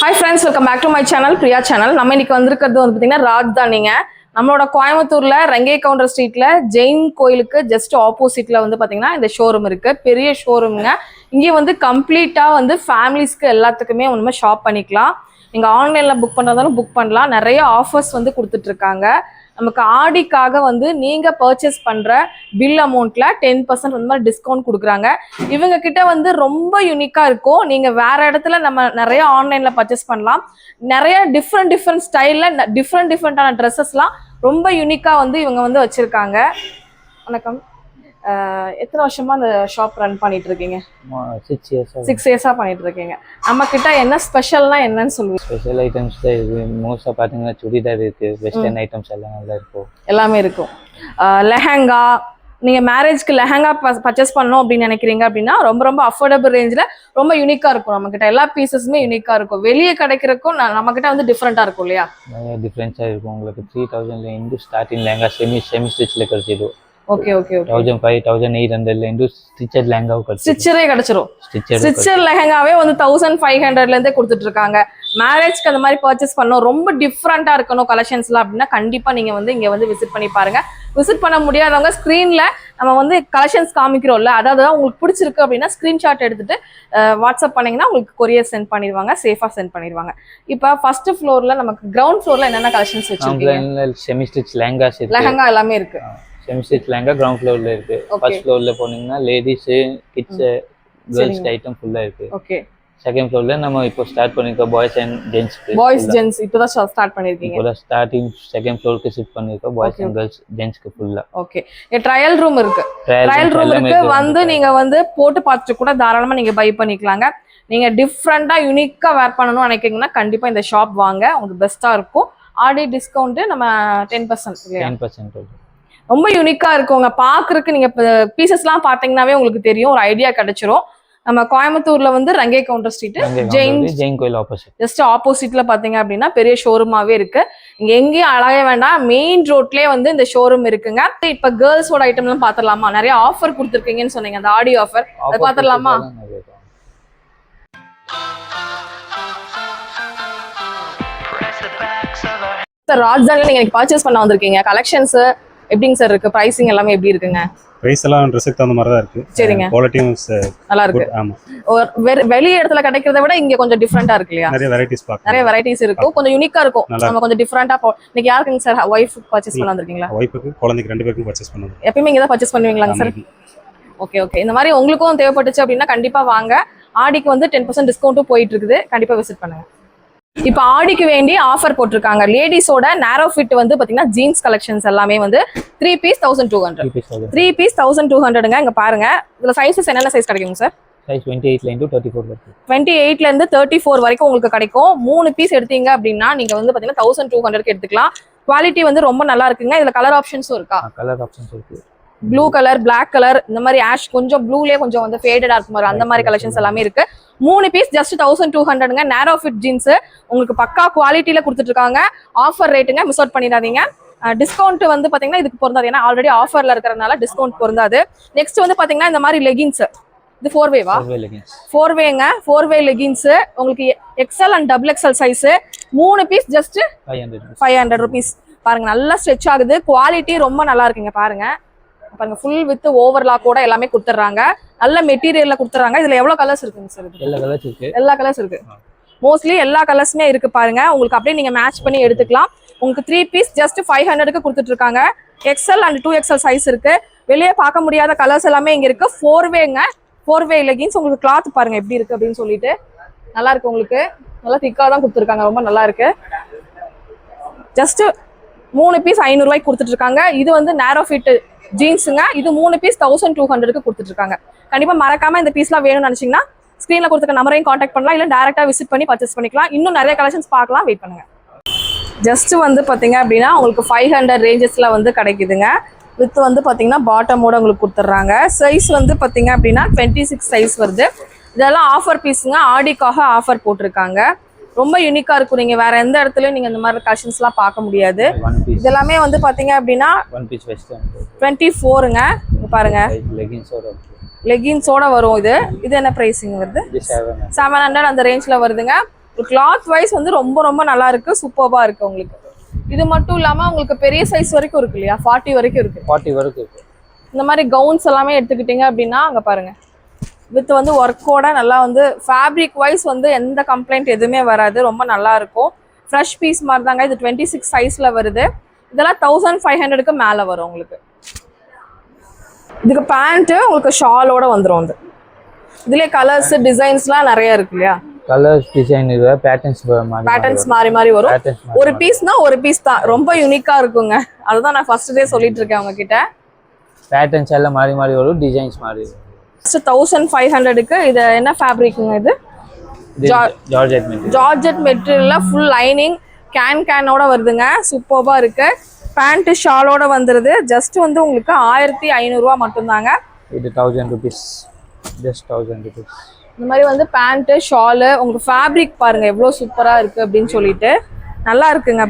Hi friends, welcome back to my channel, Priya channel. நம்ம இன்னைக்கு வந்திருக்கிறது வந்து பாத்தீங்கன்னா ராஜ்தானிங்க. நம்மளோட கோயம்புத்தூர்ல ரங்கே கவுண்டர் ஸ்ட்ரீட்ல ஜெயின் கோயிலுக்கு ஜஸ்ட் ஆப்போசிட்ல வந்து பாத்தீங்கன்னா இந்த ஷோரூம் இருக்கு. பெரிய ஷோரூம்ங்க. இங்கே வந்து கம்ப்ளீட்டா வந்து ஃபேமிலிஸ்க்கு எல்லாத்துக்குமே ஒண்ணுமே ஷாப் பண்ணிக்கலாம். நீங்க ஆன்லைன்ல புக் பண்றதாலும் புக் பண்ணலாம். நிறைய ஆஃபர்ஸ் வந்து கொடுத்துட்டு இருக்காங்க. நமக்கு ஆடிக்காக வந்து நீங்க பர்ச்சேஸ் பண்ற பில் அமௌண்ட்ல 10% வந்து மாதிரி டிஸ்கவுண்ட் கொடுக்குறாங்க. இவங்க கிட்ட வந்து ரொம்ப யூனிக்கா இருக்கும். நீங்க வேற இடத்துல நம்ம நிறைய ஆன்லைன்ல பர்ச்சேஸ் பண்ணலாம். நிறைய டிஃப்ரெண்ட் ஸ்டைல்ல டிஃப்ரெண்டான ட்ரெஸ்ஸஸ்லாம் ரொம்ப யூனிக்கா வந்து இவங்க வந்து வச்சிருக்காங்க. வணக்கம். எத்தனை வருஷமா அந்த ஷாப் ரன் பண்ணிட்டு இருக்கீங்க? 6 இயர்ஸா பண்ணிட்டு இருக்கீங்க. நம்ம கிட்ட என்ன ஸ்பெஷல்னா என்னன்னு சொல்லுவீங்க? ஸ்பெஷல் ஐட்டம்ஸ் தான் இது. மோஸ்டா பாத்தீங்கன்னா சுடிதார் இருக்கு, வெஸ்டர்ன் ஐட்டம்ஸ் எல்லாம் நல்லா இருக்கும். எல்லாமே இருக்கும். லெஹங்கா, நீங்க மேரேஜ்க்கு லெஹங்கா பர்ச்சேஸ் பண்ணணும் அப்படின்னு நினைக்கிறீங்க அப்படின்னா ரொம்ப அஃபோர்டபுள் ரேஞ்சில் ரொம்ப யூனிக்கா இருக்கும். நம்ம கிட்ட எல்லா பீசஸுமே யூனிக்கா இருக்கும். வெளியே கிடைக்கிறக்கும் நம்ம கிட்ட வந்து டிஃப்ரெண்டா இருக்கும் இல்லையா? நிறைய டிஃப்ரென்ஸா இருக்கும். உங்களுக்கு 3000ல இருந்து ஸ்டார்டிங் லெஹங்கா செமி ஸ்டிச்ல கிடைச்சிடும். ஓகே 1500 1800ல இருந்து ஸ்டிச்சர் லெஹங்காவும் கிடைச்சிடும். ஸ்டிச்சரே கிடைச்சிரும். ஸ்டிச்சர் லெஹங்காவே வந்து 1500ல இருந்தே கொடுத்துட்டு இருக்காங்க. மேரேஜ்க்கு அந்த மாதிரி பர்ச்சேஸ் பண்ணணும், ரொம்ப டிஃப்ரெண்டா இருக்கணும் கலெக்ஷன்ஸ்லாம் அப்படின்னா கண்டிப்பா நீங்க வந்து இங்க வந்து விசிட் பண்ணி பாருங்க. விசிட் பண்ண முடியாதவங்க ஸ்கிரீன்ல நம்ம வந்து கலெக்ஷன்ஸ் காமிக்கிறோம்ல, அதாவது உங்களுக்கு பிடிச்சிருக்கு அப்படின்னா ஸ்கிரீன்ஷாட் எடுத்துட்டு வாட்ஸ்அப் பண்ணீங்கன்னா உங்களுக்கு கொரியர் சென்ட் பண்ணிடுவாங்க, சேஃபா சென்ட் பண்ணிடுவாங்க. இப்போ ஃபர்ஸ்ட் ஃப்ளோர்ல நமக்கு கிரவுண்ட் ஃப்ளோர்ல என்னென்ன கலெக்ஷன்ஸ் வச்சிருக்கீங்க? செமி ஸ்டிச் லெஹங்கா எல்லாமே இருக்கு. செமி ஸ்டிச் லெஹங்கா கிரவுண்ட் ஃப்ளோர்ல இருக்கு. ஃபர்ஸ்ட் ஃப்ளோர்ல போனீங்கன்னா லேடிஸ், கிட்ஸ், கேர்ள்ஸ் ஐட்டம் ஃபுல்லா இருக்கு. ஓகே. செகண்ட் ஃப்ளோர்ல நம்ம இப்போ ஸ்டார்ட் பண்ணிருக்கோம் பாய்ஸ் அண்ட் ஜென்ட்ஸ்க்கு. பாய்ஸ் ஜென்ட்ஸ் இப்போதான் ஸ்டார்ட் பண்ணிருக்கீங்க. இப்போ ஸ்டார்டிங் செகண்ட் ஃப்ளோருக்கு ஷிஃப்ட் பண்ணிருக்கோம் பாய்ஸ் அண்ட் கேர்ள்ஸ் ஜென்ட்ஸ்க்கு ஃபுல்லா. ஓகே. ட்ரையல் ரூம் இருக்கு. ட்ரையல் ரூம் இருக்கு. வந்து நீங்க வந்து போட்டு பார்த்துட்டு கூட தாராளமா நீங்க பை பண்ணிக்கலாங்க. நீங்க டிஃப்ரெண்டா யூனிக்கா வேர் பண்ணணும்னு நினைக்கிறீங்கன்னா கண்டிப்பா இந்த ஷாப் வாங்க, உங்களுக்கு பெஸ்டா இருக்கும். ஆடி டிஸ்கவுண்ட் நம்ம 10% இல்லையா? 10% ரொம்ப யூனிக்கா இருக்குங்க. பாக்குறதுக்கு நீங்க பீசஸ்லாம் பாத்தீங்கன்னாவே உங்களுக்கு தெரியும், ஒரு ஐடியா கிடைச்சிரும். நம்ம கோயம்புத்தூர்ல வந்து ரங்கே கவுண்டர் ஸ்ட்ரீட் ஜெயின் கோயில் ஆப்போசிட், ஜஸ்ட் ஆப்போசிட்ல பாத்தீங்க அப்படின்னா பெரிய ஷோரூமாவே இருக்கு. இங்க எங்கேயும் அழக வேண்டாம், மெயின் ரோட்லயே வந்து இந்த ஷோரூம் இருக்குங்க. இப்ப கேர்ள்ஸோட ஐட்டம் எல்லாம் பாத்திரலாமா? நிறைய ஆஃபர் கொடுத்துருக்கீங்கன்னு சொன்னீங்க, அந்த ஆடி ஆஃபர் அது பாத்திரலாமா? ராஜ்தானில நீங்க பர்ச்சேஸ் பண்ண வந்திருக்கீங்க. கலெக்ஷன்ஸ் எப்படிங்க சார் இருக்கு? பிரைசிங் எல்லாமே எப்படி இருக்குங்க? பிரைஸ் எல்லாம் ட்ரெஸ்க்கு தகுந்த மாதிரி தான் இருக்கு. சரிங்க. குவாலிட்டியும் நல்லா இருக்கு. ஆமா. வெளிய இடத்துல கிடைக்கிறத விட இங்க கொஞ்சம் டிஃபரெண்டா இருக்கு இல்லையா? நிறைய வெரைட்டிஸ் பார்க்கலாம். நிறைய வெரைட்டிஸ் இருக்கும். கொஞ்சம் யூனிக்கா இருக்கும். நம்ம கொஞ்சம் டிஃபரெண்டா இன்னைக்கு யாருக்குங்க சார் வைஃப் பர்ச்சேஸ் பண்ண வந்திருக்கீங்களா? வைஃப்க்கு, குழந்தைக்கு ரெண்டு பேருக்கும் பர்ச்சேஸ் பண்ணுங்க. எப்பவுமே இங்க தான் பர்ச்சேஸ் பண்ணுவீங்களாங்க சார்? ஓகே. இந்த மாதிரி உங்களுக்கும் தேவைப்பட்டுச்சு அப்படின்னா கண்டிப்பா வாங்க. ஆடிக்கு வந்து 10% டிஸ்கவுண்ட்டும் போயிட்டு இருக்குது. கண்டிப்பா விசிட் பண்ணுங்க. இப்போ ஆடிக்கு வேண்டி ஆஃபர் போட்டிருக்காங்க. லேடிஸோட நேரோ ஃபிட் வந்து பாத்தீங்கன்னா ஜீன்ஸ் கலெக்ஷன்ஸ் எல்லாமே வந்து 3 பீஸ் 1200. 3 பீஸ் 1200ங்க. இங்க பாருங்க, இதுல சைஸஸ் என்னென்ன சைஸ் கிடைக்குங்க சார்? சைஸ் 28ல இருந்து 34 வரைக்கும். 28ல இருந்து 34 வரைக்கும் உங்களுக்கு கிடைக்கும். 3 பீஸ் எடுத்தீங்க அப்படின்னா நீங்க வந்து பாத்தீங்கன்னா 1200க்கு எடுத்துக்கலாம். குவாலிட்டி வந்து ரொம்ப நல்லா இருக்குங்க. இதுல கலர் ஆப்ஷன்ஸும் இருக்கா? கலர் ஆப்ஷன்ஸ் இருக்கு. ப்ளூ கலர், பிளாக் கலர், இந்த மாதிரி ஆஷ், கொஞ்சம் ப்ளூலயே கொஞ்சம் வந்து ஃபேடடா இருக்கும் மாதிரி அந்த மாதிரி கலெக்ஷன்ஸ் எல்லாமே இருக்கு. 3 பீஸ் ஜஸ்ட் 1200ங்க. நேரோ ஃபிட் ஜீன்ஸ் உங்களுக்கு பக்கா குவாலிட்டியில கொடுத்துட்டு இருக்காங்க. ஆஃபர் ரேட்டுங்க, மிஸ் அவுட் பண்ணிடாதீங்க. டிஸ்கவுண்ட் வந்து பாத்தீங்கன்னா இதுக்கு பொருந்தாது, ஏன்னா ஆல்ரெடி ஆஃபர்ல இருக்கிறதுனால டிஸ்கவுண்ட் பொருந்தாது. நெக்ஸ்ட் வந்து பாத்தீங்கன்னா இந்த மாதிரி லெகின்ஸ், இது 4வேவா? 4வேங்க. 4வே லெகின்ஸ் உங்களுக்கு XL and double XL size. 3 piece just 500 rupees. பாருங்க, நல்லா ஸ்ட்ரெச் ஆகுது. குவாலிட்டி ரொம்ப நல்லா இருக்குங்க. பாருங்க ஃபுல் வித் ஓவர்லாக் கூட எல்லாமே கொடுத்துறாங்க. நல்ல மெட்டீரியல்ல கொடுத்துறாங்க. இதுல எவ்வளவு கலர்ஸ் இருக்குங்க சார்? எல்லா கலர்ஸ் இருக்கு. மோஸ்ட்லி எல்லா கலர்ஸுமே இருக்கு. பாருங்க, உங்களுக்கு அப்படியே நீங்க மேட்ச் பண்ணி எடுத்துக்கலாம். உங்களுக்கு 3 பீஸ் ஜஸ்ட் 500க்கு கொடுத்துட்டு இருக்காங்க. எக்ஸ்எல் அண்ட் 2XL சைஸ் இருக்கு. வெளியே பார்க்க முடியாத கலர்ஸ் எல்லாமே இங்க இருக்கு. 4வேங்க. 4வே லெகின்ஸ். உங்களுக்கு கிளாத் பாருங்க எப்படி இருக்கு அப்படின்னு சொல்லிட்டு நல்லா இருக்கு. உங்களுக்கு நல்லா திக்கா தான் கொடுத்துருக்காங்க. ரொம்ப நல்லா இருக்கு. ஜஸ்ட் 3 பீஸ் 500 ரூபாய்க்கு கொடுத்துட்டு இருக்காங்க. இது வந்து நேரோ ஃபிட் ஜீன்ஸுங்க. இது 3 பீஸ் 1200க்கு கொடுத்துட்டு இருக்காங்க. கண்டிப்பா மறக்காம இந்த பீஸ்லாம் வேணும்னு நினைச்சீங்கன்னா ஸ்கிரீன்ல கொடுத்துருக்க நம்பரையும் காண்டாக்ட் பண்ணலாம், இல்ல டைரக்டா விசிட் பண்ணி பர்ச்சேஸ் பண்ணிக்கலாம். இன்னும் நிறைய கலெக்ஷன்ஸ் பார்க்கலாம், வெயிட் பண்ணுங்க. ஜஸ்ட் வந்து பாத்தீங்க அப்படின்னா உங்களுக்கு 500 ரேஞ்சஸ்ல வந்து கிடைக்குதுங்க. வித் வந்து பாத்தீங்கன்னா பாட்டமோட உங்களுக்கு கொடுத்துட்றாங்க. சைஸ் வந்து பாத்தீங்க அப்படின்னா 26 சைஸ் வருது. இதெல்லாம் ஆஃபர் பீஸுங்க. ஆடிக்காக ஆஃபர் போட்டிருக்காங்க. ரொம்ப யூனிக்கா இருக்கும். நீங்க வேற எந்த இடத்துலயும் நீங்க இந்த மாதிரி கலெக்ஷன்ஸ்லாம் பார்க்க முடியாது. இதெல்லாமே வந்து பாத்தீங்க அப்படின்னா 24ங்க. பாருங்க, லெகின்ஸோட வரும். இது என்ன பிரைசிங் வருது? 700 அந்த ரேஞ்ச்ல வருதுங்க. கிளாத் வைஸ் வந்து ரொம்ப ரொம்ப நல்லா இருக்கு, சூப்பர்பா இருக்கு உங்களுக்கு. இது மட்டும் இல்லாம உங்களுக்கு பெரிய சைஸ் வரைக்கும் இருக்கு இல்லையா, 40 வரைக்கும் இருக்கு. 40 வரைக்கும் இருக்கு. இந்த மாதிரி கவுன்ஸ் எல்லாமே எடுத்துக்கிட்டீங்க அப்படின்னா அங்க பாருங்க, வித் வந்து ஒர்க்கோட நல்லா வந்து ஃபேப்ரிக் வைஸ் வந்து எந்த கம்ப்ளைண்ட் எதுவுமே வராது, ரொம்ப நல்லா இருக்கும். ஃப்ரெஷ் பீஸ் மாதிரி தாங்க. இது 26 சைஸ்ல வருது. இதெல்லாம் 1500க்கு மேல வரும் உங்களுக்கு. இதுக்கு பேண்ட் உங்களுக்கு ஷாலோட வந்துடும். வந்து இதுலயே கலர்ஸ் டிசைன்ஸ்லாம் நிறைய இருக்கு இல்லையா, கலர்ஸ் டிசைன் இது பேட்டர்ன்ஸ் மாறி வரும். ஒரு பீஸ்னா ஒரு பீஸ் தான், ரொம்ப யூனிக்கா இருக்குங்க. அதுதான் நான் ஃபர்ஸ்ட் டே சொல்லிட்டு இருக்கேன் உங்ககிட்ட. பேட்டர்ன்ஸ் எல்லாம் மாறி வரும், டிசைன்ஸ் மாறி வரும். 1500க்கு இது என்ன ஃபேப்ரிக்குங்க? இது ஜார்ஜெட் மெட்டீரியல்ல ஃபுல் லைனிங் கேனோட வருதுங்க, சூப்பர்பா இருக்கு. பேண்ட் ஷாலோட வந்துருது. ஜஸ்ட் வந்து உங்களுக்கு 1500 ரூபா மட்டும்தாங்க. இது 1000 rupees, just 1000 rupees. இந்த மாதிரி வந்து பேண்ட் ஷாலு உங்களுக்கு ஃபேப்ரிக் பாருங்க எவ்வளோ சூப்பரா இருக்கு அப்படின்னு சொல்லிட்டு நல்லா இருக்குங்க.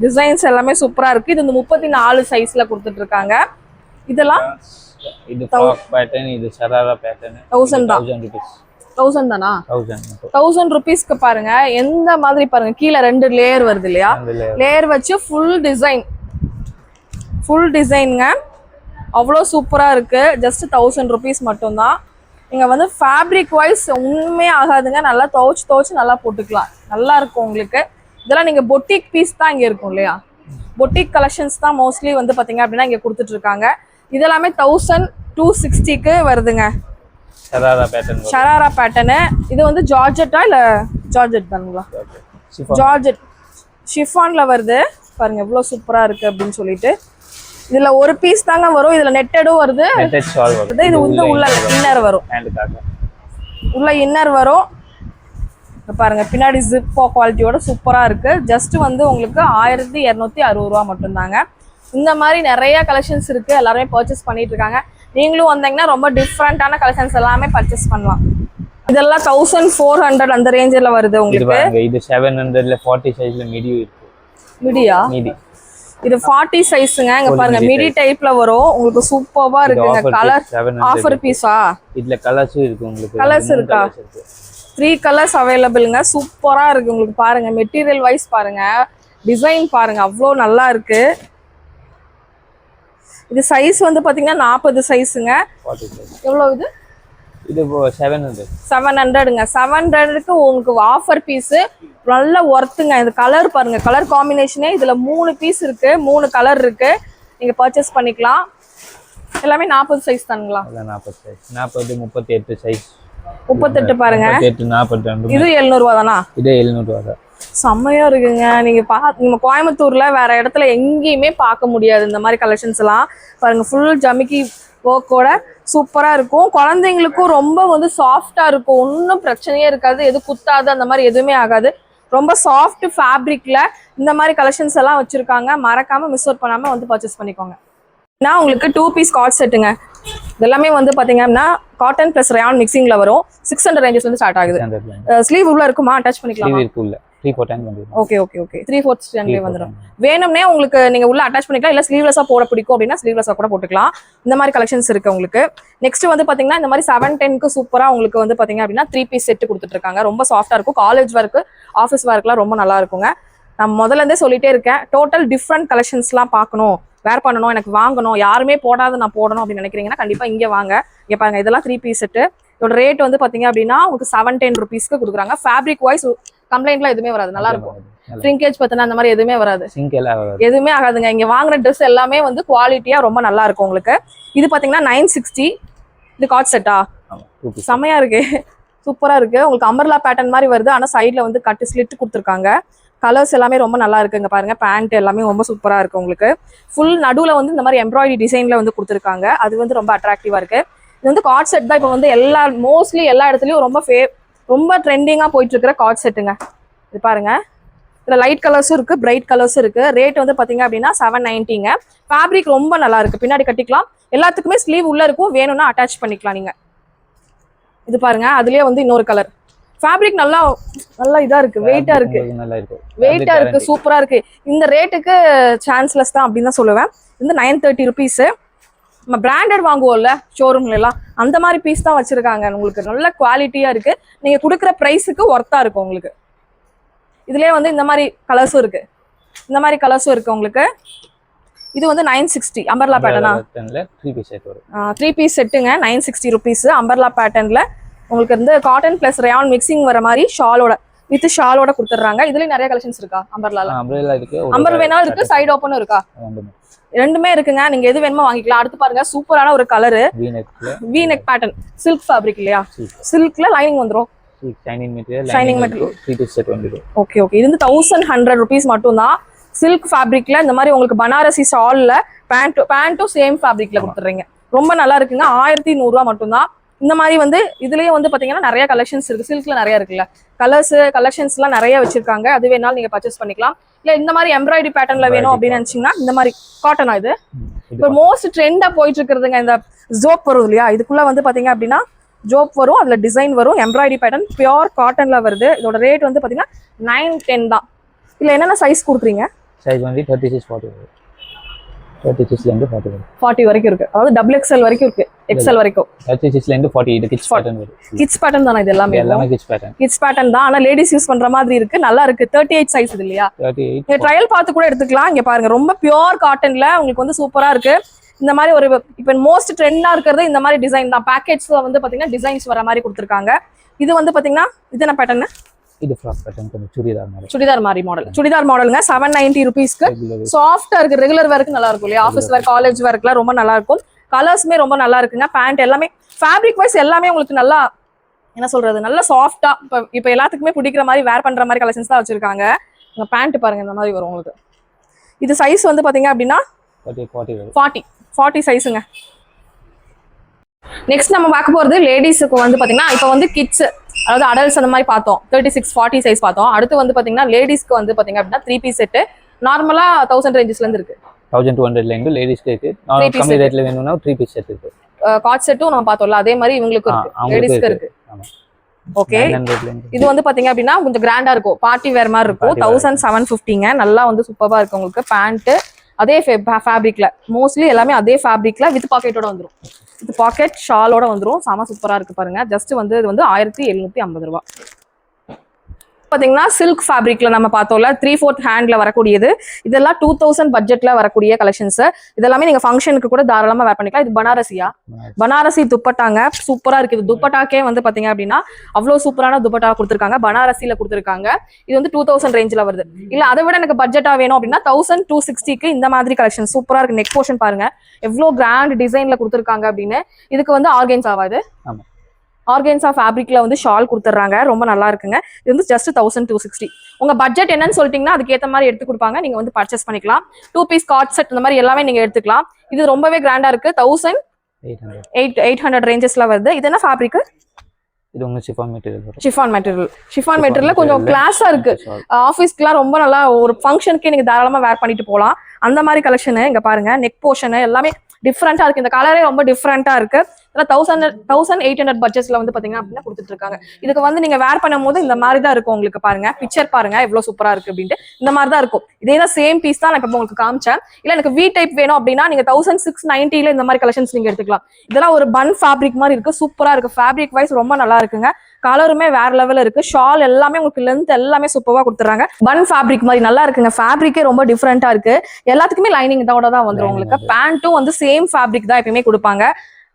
டிசைன்ஸ் எல்லாமே சூப்பரா இருக்கு. இது வந்து 34 சைஸ்ல கொடுத்துட்டு இருக்காங்க. இதெல்லாம் இது ஃப்ராக் பேட்டர்ன், இது ஷராரா பேட்டர்ன். 1000 தான். 1000 rupees. 1000 தானா? 1000 rupeesக்கு பாருங்க எந்த மாதிரி பாருங்க, கீழே 2 லேயர் வருது இல்லையா, லேயர் வச்சு ஃபுல் டிசைனுங்க. அவ்வளோ சூப்பரா இருக்கு. ஜஸ்ட் 1000 rupees மட்டும்தான். நீங்க வந்து ஃபேப்ரிக் வைஸ் ஒண்ணுமே ஆகாதுங்க, நல்லா துவைச்சு நல்லா போட்டுக்கலாம், நல்லா இருக்கும் உங்களுக்கு. இதெல்லாம் நீங்க பொட்டிக் பீஸ் தான் இங்க இருக்கும் இல்லையா, பொட்டிக் கலெக்ஷன்ஸ் தான் மோஸ்ட்லி வந்து பாத்தீங்க அப்படின்னா இங்க கொடுத்துட்டு இருக்காங்க. இதெல்லாமே 1260க்கு வருதுங்க. ஷராரா பேட்டர்னு. இது வந்து ஜார்ஜெட்டா இல்ல ஜார்ஜெட் தானுங்களா? ஜார்ஜெட் ஷிஃபான்ல வருது பாருங்க, எவ்வளவு சூப்பரா இருக்கு அப்படின்னு சொல்லிட்டு. இதுல ஒரு பீஸ் தாங்க வரும், இதுல நெட்டடும் வருது. இது வந்து உள்ள இன்னர் வரும், உள்ள இன்னர் வரும் பாருங்க. பின்னாடி ஜிப்போ குவாலிட்டியோட சூப்பரா இருக்கு. ஜஸ்ட் வந்து உங்களுக்கு 1260 ரூபா மட்டும்தாங்க. இந்த மாதிரி நிறைய கலெக்ஷன்ஸ் இருக்கு, எல்லாருமே பர்ச்சேஸ் பண்ணிட்டு இருக்காங்க. நீங்களும் வந்தீங்கன்னா ரொம்ப டிஃப்ரெண்டான கலெக்ஷன்ஸ் எல்லாமே பர்ச்சேஸ் பண்ணலாம். இதெல்லாம் 1400 அந்த ரேஞ்சில வருது உங்களுக்கு. இது 700ல 40 சைஸ்ல மிடி இருக்கு. மிடியா? மிடி. இது 40 சைஸ்ங்க. இங்க பாருங்க மிடி டைப்ல வரும் உங்களுக்கு, சூப்பர்வா இருக்குங்க. கலர் ஆஃபர் பீஸா? இதுல கலர்ஸ் இருக்கு உங்களுக்கு. கலர்ஸ் இருக்கா? 3 கலர்ஸ் அவைலபிள்ங்க. சூப்பரா இருக்கு உங்களுக்கு. பாருங்க மெட்டீரியல் வைஸ் பாருங்க, டிசைன் பாருங்க, அவ்வளோ நல்லா இருக்கு. இது சைஸ் வந்து பாத்தீங்கன்னா 40 சைஸுங்க. எவ்வளவு இது? இது 700. 700ங்க. 700க்கு உங்களுக்கு ஆஃபர் பீஸ் நல்ல ஒர்த்துங்க. இது கலர் பாருங்க, கலர் காம்பினேஷனே இதுல 3 பீஸ் இருக்கு, 3 கலர் இருக்கு. நீங்க பர்ச்சேஸ் பண்ணிக்கலாம். எல்லாமே 40 சைஸ் தானுங்களா? 40 சைஸ். 40 38 சைஸ். 38 பாருங்க. 38 42. இது 700 ரூபா தானா? இது 700 ரூபா தான். செம்மையா இருக்குங்க. நீங்க நம்ம கோயம்புத்தூர்ல வேற இடத்துல எங்கேயுமே பார்க்க முடியாது இந்த மாதிரி கலெக்ஷன்ஸ் எல்லாம். பாருங்க ஃபுல் ஜமிக்கி ஒர்க்கோட சூப்பரா இருக்கும். குழந்தைங்களுக்கும் ரொம்ப வந்து சாஃப்டா இருக்கும், ஒன்றும் பிரச்சனையே இருக்காது, எது குத்தாது அந்த மாதிரி எதுவுமே ஆகாது. ரொம்ப சாஃப்ட் ஃபேப்ரிக்ல இந்த மாதிரி கலெக்ஷன்ஸ் எல்லாம் வச்சிருக்காங்க. மறக்காம மிஸ் அவுட் பண்ணாம வந்து பர்ச்சேஸ் பண்ணிக்கோங்க. நான் உங்களுக்கு 2 பீஸ் காட் செட்டுங்க. இதெல்லாமே வந்து பாத்தீங்கன்னா காட்டன் பிளஸ் ரயான் மிக்சிங்ல வரும். 600 ரேஞ்சஸ் வந்து ஸ்டார்ட் ஆகுது. ஸ்லீவ் உள்ள இருக்குமா? அட்டாச் பண்ணிக்கலாம். ஸ்லீவ் இருக்குல்ல 3/4 டைம் வந்துரும். ஓகே 3/4 ஸ்டாண்ட்லயே வந்துரும். வேணும்னே உங்களுக்கு நீங்க உள்ள அட்டாச் பண்ணிக்கலாம், இல்ல ஸ்லீவ்லெஸ்ஸா போட பிடிக்கும் அப்படின்னா ஸ்லீவ்லெஸ்ஸா கூட போட்டுக்கலாம். இந்த மாதிரி கலெக்ஷன்ஸ் இருக்கு உங்களுக்கு. நெக்ஸ்ட் வந்து பாத்தீங்கன்னா இந்த மாதிரி 710க்கு சூப்பரா உங்களுக்கு வந்து பாத்தீங்க அப்படின்னா 3 பீஸ் செட் கொடுத்துட்டு இருக்காங்க. ரொம்ப சாஃப்டா இருக்கும். காலேஜ் ஒர்க், ஆஃபீஸ் ஒர்க்லாம் ரொம்ப நல்லா இருக்குங்க. நான் முதல்ல இருந்தே சொல்லிட்டே இருக்கேன், டோட்டல் டிஃப்ரெண்ட் கலெக்ஷன்ஸ்லாம் பார்க்கணும், வேர் பண்ணணும், எனக்கு வாங்கணும், யாருமே போடாத நான் போடணும் அப்படின்னு நினைக்கிறீங்கன்னா கண்டிப்பா இங்க வாங்க. இங்க பாருங்க, இதெல்லாம் 3 பீஸ் செட்டு. இதோட ரேட் வந்து பாத்தீங்க அப்படின்னா உங்களுக்கு 710 rupeesக்கு கொடுக்குறாங்க. ஃபேப்ரிக் வைஸ் கம்ப்ளைண்ட்லாம் எதுவுமே வராது, நல்லா இருக்கும். ஷ்ரிங்கேஜ் பத்தினா அந்த மாதிரி எதுவுமே வராது, எதுவுமே ஆகாதுங்க. இங்க வாங்குற ட்ரெஸ் எல்லாமே வந்து குவாலிட்டியா ரொம்ப நல்லா இருக்கும் உங்களுக்கு. இது பாத்தீங்கன்னா 960. இது காட் செட்டா? செமையா இருக்கு, சூப்பரா இருக்கு. உங்களுக்கு அம்பர்லா பேட்டர்ன் மாதிரி வருது, ஆனா சைட்ல வந்து கட்டு ஸ்லிட் கொடுத்துருக்காங்க. கலர்ஸ் எல்லாமே ரொம்ப நல்லா இருக்குங்க. பாருங்க பேண்ட் எல்லாமே ரொம்ப சூப்பரா இருக்கு உங்களுக்கு. ஃபுல் நடுவுல வந்து இந்த மாதிரி எம்ப்ராய்டரி டிசைன்ல வந்து கொடுத்துருக்காங்க. அது வந்து ரொம்ப அட்ராக்டிவா இருக்கு. இது வந்து காட் செட் தான் இப்போ வந்து மோஸ்ட்லி எல்லா இடத்துலயும் ரொம்ப ட்ரெண்டிங்கா போயிட்டு இருக்கிற காட் செட்டுங்க. இது பாருங்க, இதுல லைட் கலர்ஸும் இருக்கு, பிரைட் கலர்ஸும் இருக்கு. ரேட் வந்து பாத்தீங்க அப்படின்னா 790ங்க. ஃபேப்ரிக் ரொம்ப நல்லா இருக்கு, பின்னாடி கட்டிக்கலாம். எல்லாத்துக்குமே ஸ்லீவ் உள்ள இருக்கும், வேணும்னா அட்டாச் பண்ணிக்கலாம் நீங்க. இது பாருங்க, அதுலயே வந்து இன்னொரு கலர். ஃபேப்ரிக் நல்லா இதா இருக்கு, வெயிட்டா இருக்கு, சூப்பரா இருக்கு. இந்த ரேட்டுக்கு சான்ஸ்லெஸ் தான் அப்படின்னு தான் சொல்லுவேன். இந்த 930 rupees. நம்ம பிராண்டட் வாங்குவோம்ல ஷோரூம்ல எல்லாம், அந்த மாதிரி பீஸ் தான் வச்சிருக்காங்க. உங்களுக்கு நல்ல குவாலிட்டியா இருக்கு. நீங்க கொடுக்குற பிரைஸுக்கு ஒர்த்தா இருக்கும் உங்களுக்கு. இதுலயே வந்து இந்த மாதிரி கலர்ஸும் இருக்கு, இந்த மாதிரி கலர்ஸும் இருக்கு உங்களுக்கு. இது வந்து 960 அம்பர்லா பேட்டர்னா, 3 பீஸ் செட் வரும். 3 பீஸ் செட்டுங்க 960 rupees. அம்பர்லா பேட்டர்ன்ல உங்களுக்கு வந்து காட்டன் பிளஸ் ரயான் மிக்சிங் வர மாதிரி ஷாலோட வித் ஷாலோட கொடுத்துறாங்க. இதுலயும் நிறைய கலெக்ஷன்ஸ் இருக்கா அம்பர்லால? அம்பர்லா இருக்கு, அம்பர் வேணாலும் இருக்கு, சைடு ஓப்பனும் இருக்கா? ரெண்டுமே இருக்குங்க, நீங்க எது வேணுமோ வாங்கிக்கலாம். அடுத்து பாருங்க சூப்பரான ஒரு colour V neck pattern, silk fabric இல்லையா? சில்க்ல லைனிங் வந்துரும், shining material, shining material. 3 piece set வந்துரும். Okay okay. இது வந்து 1100 rupees மட்டும் தான். சில்க் ஃபேப்ரிக்ல இந்த மாதிரி உங்களுக்கு பனாரசி ஷால்ல பேண்ட்டும் சேம் ஃபேப்ரிக்ல கொடுத்துறீங்க. ரொம்ப நல்லா இருக்குங்க. 1100 ரூபா மட்டும் தான். இந்த மாதிரி வந்து இதுலயே வந்து பாத்தீங்கன்னா நிறைய கலெக்ஷன்ஸ் இருக்கு, சில்க்ல நிறைய இருக்குல்ல, கலர்ஸ் கலெக்ஷன்ஸ் எல்லாம் நிறைய வச்சிருக்காங்க. அது வேணாலும் நீங்க பர்ச்சேஸ் பண்ணிக்கலாம். இல்ல இந்த மாதிரி எம்ப்ராய்டரி பேட்டர்ன்ல வேணும் அப்படின்னு நினைச்சீங்கன்னா இந்த மாதிரி காட்டனா இது இப்போ மோஸ்ட் ட்ரெண்டா போயிட்டு இருக்கிறதுங்க. இந்த ஜோப் வரும் இல்லையா, இதுக்குள்ள வந்து பாத்தீங்க அப்படின்னா ஜோப் வரும், அதுல டிசைன் வரும், எம்ப்ராய்டரி பேட்டர்ன் பியூர் காட்டன்ல வருது. இதோட ரேட் வந்து பாத்தீங்கன்னா 910 தான். இல்ல என்னென்ன சைஸ் கொடுக்குறீங்க? சைஸ் வந்து 36 40 வரும். 36 ல இருந்து 40 வரைக்கும் இருக்கு, அதாவது டபுள் எக்ஸ்எல் வரைக்கும் இருக்கு, எக்ஸ்எல் வரைக்கும். 36 ல இருந்து 40 இது கிட்ஸ் பேட்டர்ன் வரும். கிட்ஸ் பேட்டர்ன் தான இது எல்லாமே? எல்லாமே கிட்ஸ் பேட்டர்ன். கிட்ஸ் பேட்டர்ன் தான், ஆனா லேடிஸ் யூஸ் பண்ற மாதிரி இருக்கு, நல்லா இருக்கு. 38 சைஸ் இது இல்லையா? 38. நீங்க ட்ரையல் பார்த்து கூட எடுத்துக்கலாம். இங்க பாருங்க ரொம்ப பியூர் காட்டன்ல உங்களுக்கு வந்து சூப்பரா இருக்கு. இந்த மாதிரி ஒரு இப்போ மோஸ்ட் ட்ரெண்டா இருக்கிறது இந்த மாதிரி டிசைன் தான். பேக்கேஜ்ல வந்து பாத்தீங்கன்னா டிசைன்ஸ் வர மாதிரி கொடுத்துருக்காங்க. இது வந்து பாத்தீங்கன்னா இது என்ன பேட்டர்ன்? இது ஃப்ராக் பேட்டர்ன், கொஞ்சம் சுடிதார் மாதிரி மாடல். சுடிதார் மாடலுங்க 790 rupeesக்கு. சாஃப்டா இருக்கு, ரெகுலர் வேர்க்கு நல்லா இருக்கும் இல்லையா? ஆஃபீஸ் வேர், காலேஜ் வேர்க்குலாம் ரொம்ப நல்லா இருக்கும். கலர்ஸுமே ரொம்ப நல்லா இருக்குங்க. பேண்ட் எல்லாமே ஃபேப்ரிக் வைஸ் எல்லாமே உங்களுக்கு நல்லா என்ன சொல்றது, நல்லா சாஃப்டா இப்போ எல்லாத்துக்குமே பிடிக்கிற மாதிரி வேர் பண்ற மாதிரி கலெக்ஷன்ஸ் தான் வச்சிருக்காங்க. உங்க பேண்ட் பாருங்க இந்த மாதிரி வரும் உங்களுக்கு. இது சைஸ் வந்து பாத்தீங்க அப்படின்னா 40 சைஸுங்க. நெக்ஸ்ட் நம்ம பார்க்க போறது லேடிஸுக்கு வந்து பாத்தீங்கன்னா இப்போ வந்து கிட்ஸ், அதாவது அடல்ட்ஸ் அந்த மாதிரி பார்த்தோம், 36 40 சைஸ் பார்த்தோம். அடுத்து வந்து பாத்தீங்கன்னா லேடிஸ்க்கு வந்து பாத்தீங்க அப்படின்னா 3 பீஸ் செட் நார்மலா 1000 ரேஞ்சஸ்ல இருந்து இருக்கு. 1200 ல இருந்து லேடிஸ்க்கு இருக்கு. கம்மி ரேட்ல வேணும்னா 3 பீஸ் செட் இருக்கு. காட் செட்டும் நம்ம பார்த்தோம்ல, அதே மாதிரி இவங்களுக்கு இருக்கு, லேடிஸ்க்கு இருக்கு. ஓகே. இது வந்து பாத்தீங்க அப்படின்னா கொஞ்சம் கிராண்டா இருக்கும், பார்ட்டி வேர் மாதிரி இருக்கும். 1750ங்க. நல்லா வந்து சூப்பரா இருக்கு உங்களுக்கு. பேண்ட் அதே ஃபேப்ரிக்ல, மோஸ்ட்லி எல்லாமே அதே ஃபேப்ரிக்ல வித் பாக்கெட்டோட வந்துரும். இது பாக்கெட் ஷாலோட வந்துரும். செம சூப்பரா இருக்கு பாருங்க. ஜஸ்ட் வந்து இது வந்து 1750 ரூபா. பாத்தீங்கன்னா சில்க் ஃபேப்ரிக்ல நம்ம பார்த்தோம்ல 3/4 ஹேண்ட்ல வரக்கூடியது. இதெல்லாம் 2000 பட்ஜெட்ல வரக்கூடிய கலெக்ஷன்ஸ். இதெல்லாமே நீங்க ஃபங்க்ஷனுக்கு கூட தாராளமா வேர் பண்ணிக்கலாம். இது பனாரசியா? பனாரசி துப்பட்டாங்க, சூப்பரா இருக்கு. இது துப்பட்டாக்கே வந்து பாத்தீங்க அப்படின்னா அவ்வளவு சூப்பரான துப்பட்டா கொடுத்துருக்காங்க, பனாரசியில கொடுத்துருக்காங்க. இது வந்து 2000 ரேஞ்சில வருது. இல்ல அதை விட எனக்கு பட்ஜெட்டா வேணும் அப்படின்னா 1260க்கு இந்த மாதிரி கலெக்ஷன் சூப்பரா இருக்கு. நெக் போர்ஷன் பாருங்க எவ்வளவு கிராண்ட் டிசைன்ல கொடுத்துருக்காங்க அப்படின்னு. இதுக்கு வந்து ஆர்கன்ஸாவா? இது ஆர்கன்ஸா ஃபேப்ரிக்ல வந்து ஷால் கொடுத்துறாங்க, ரொம்ப நல்லா இருக்குங்க. இது வந்து ஜஸ்ட் 1260. உங்க பட்ஜெட் என்னன்னு சொல்லிட்டீங்கன்னா அதுக்கு ஏத்த மாதிரி எடுத்து கொடுப்பாங்க, நீங்க வந்து பர்ச்சேஸ் பண்ணிக்கலாம். 2 பீஸ் காட் செட் இந்த மாதிரி எல்லாமே நீங்க எடுத்துக்கலாம். இது ரொம்பவே கிராண்டா இருக்கு. 1800 ரேஞ்சஸ்ல வருது. இது என்ன ஃபேப்ரிக்? இது உங்க ஷிஃபான் மெட்டீரியல். ஷிஃபான் மெட்டீரியல் கொஞ்சம் கிளாஸா இருக்கு. ஆஃபீஸ்க்குலாம் ரொம்ப நல்லா ஒரு ஃபங்க்ஷனுக்கு நீங்க தாராளமா வேர் பண்ணிட்டு போகலாம். அந்த மாதிரி கலெக்ஷன் இங்க பாருங்க. நெக் போர்ஷன் எல்லாமே டிஃப்ரெண்டா இருக்கு. இந்த கலரே ரொம்ப டிஃப்ரெண்டா இருக்கு. 1800 பட்ஜெட்ல வந்து பாத்தீங்க அப்படின்னா கொடுத்துட்டு இருக்காங்க. இதுக்கு வந்து நீங்க வேர் பண்ணும் போது இந்த மாதிரி தான் இருக்கும் உங்களுக்கு. பாருங்க பிக்சர் பாருங்க எவ்வளவு சூப்பரா இருக்கு அப்படின்ட்டு. இந்த மாதிரி தான் இருக்கும். இதே தான் சேம் பீஸ் தான் நான் இப்ப உங்களுக்கு காமிச்சேன். இல்ல எனக்கு வி டைப் வேணும் அப்படின்னா நீங்க 1690ல இந்த மாதிரி கலெக்ஷன்ஸ் நீங்க எடுத்துக்கலாம். இதெல்லாம் ஒரு பன் ஃபேப்ரிக் மாதிரி இருக்கு, சூப்பரா இருக்கு. ஃபேப்ரிக் வைஸ் ரொம்ப நல்லா இருக்குங்க. கலருமே வேற லெவல் இருக்கு. ஷால் எல்லாமே உங்களுக்கு லென்த் எல்லாமே சூப்பரா கொடுத்துறாங்க. பன் ஃபேப்ரிக் மாதிரி நல்லா இருக்குங்க. ஃபேப்ரிக்கே ரொம்ப டிஃப்ரெண்டா இருக்கு. எல்லாத்துக்குமே லைனிங் இதோட தான் வந்துடும் உங்களுக்கு. பேண்ட்டும் வந்து சேம் ஃபேப்ரிக் தான் எப்பயுமே கொடுப்பாங்க.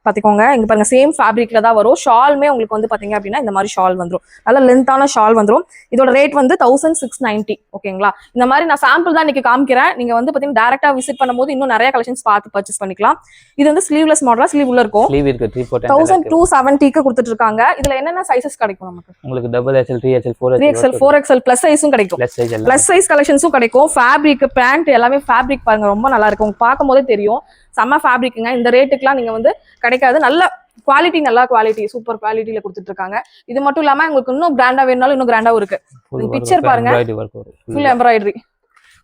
பாத்துக்கோங்க இங்க பாருங்க, சேம் ஃபேப்ரிக்ல தான் வரும். ஷால்மே உங்களுக்கு வந்து பாத்தீங்க அப்படின்னா இந்த மாதிரி ஷால் வந்துடும், நல்ல லென்த்தான ஷால் வந்துடும். இதோட ரேட் வந்து 1690. ஓகேங்களா? இந்த மாதிரி நான் சாம்பிள் தான் இன்னைக்கு காமிக்கிறேன். நீங்க வந்து பாத்தீங்கன்னா டேரக்டா விசிட் பண்ணும்போது இன்னும் நிறைய கலெக்ஷன்ஸ் பார்த்து பர்ச்சேஸ் பண்ணிக்கலாம். இது வந்து ஸ்லீவ்லெஸ் மாடலா? ஸ்லீவ் உள்ள இருக்கும். 1270க்கு கொடுத்துட்டு இருக்காங்க. இதுல என்னென்ன சைசஸ் கிடைக்கும் நமக்கு? உங்களுக்கு double XL, 3XL, 4XL plus சைஸும் கிடைக்கும். பிளஸ் சைஸ் கலெக்ஷன்ஸும் கிடைக்கும். ஃபேப்ரிக் பேண்ட் எல்லாமே ஃபேப்ரிக் பாருங்க ரொம்ப நல்லா இருக்கும். உங்களுக்கு பார்க்கும் போதே தெரியும் செம்ம ஃபேப்ரிக்குங்க. இந்த ரேட்டுக்குலாம் நீங்க வந்து கிடைக்காது. நல்ல குவாலிட்டி, நல்ல குவாலிட்டி, சூப்பர் குவாலிட்டியில கொடுத்துட்டு இருக்காங்க. இது மட்டும் இல்லாம உங்களுக்கு இன்னும் கிராண்டா வேணும்னாலும் இன்னும் கிராண்டாவும் இருக்கு. பிக்சர் பாருங்க, ஃபுல் எம்ப்ராய்டரி.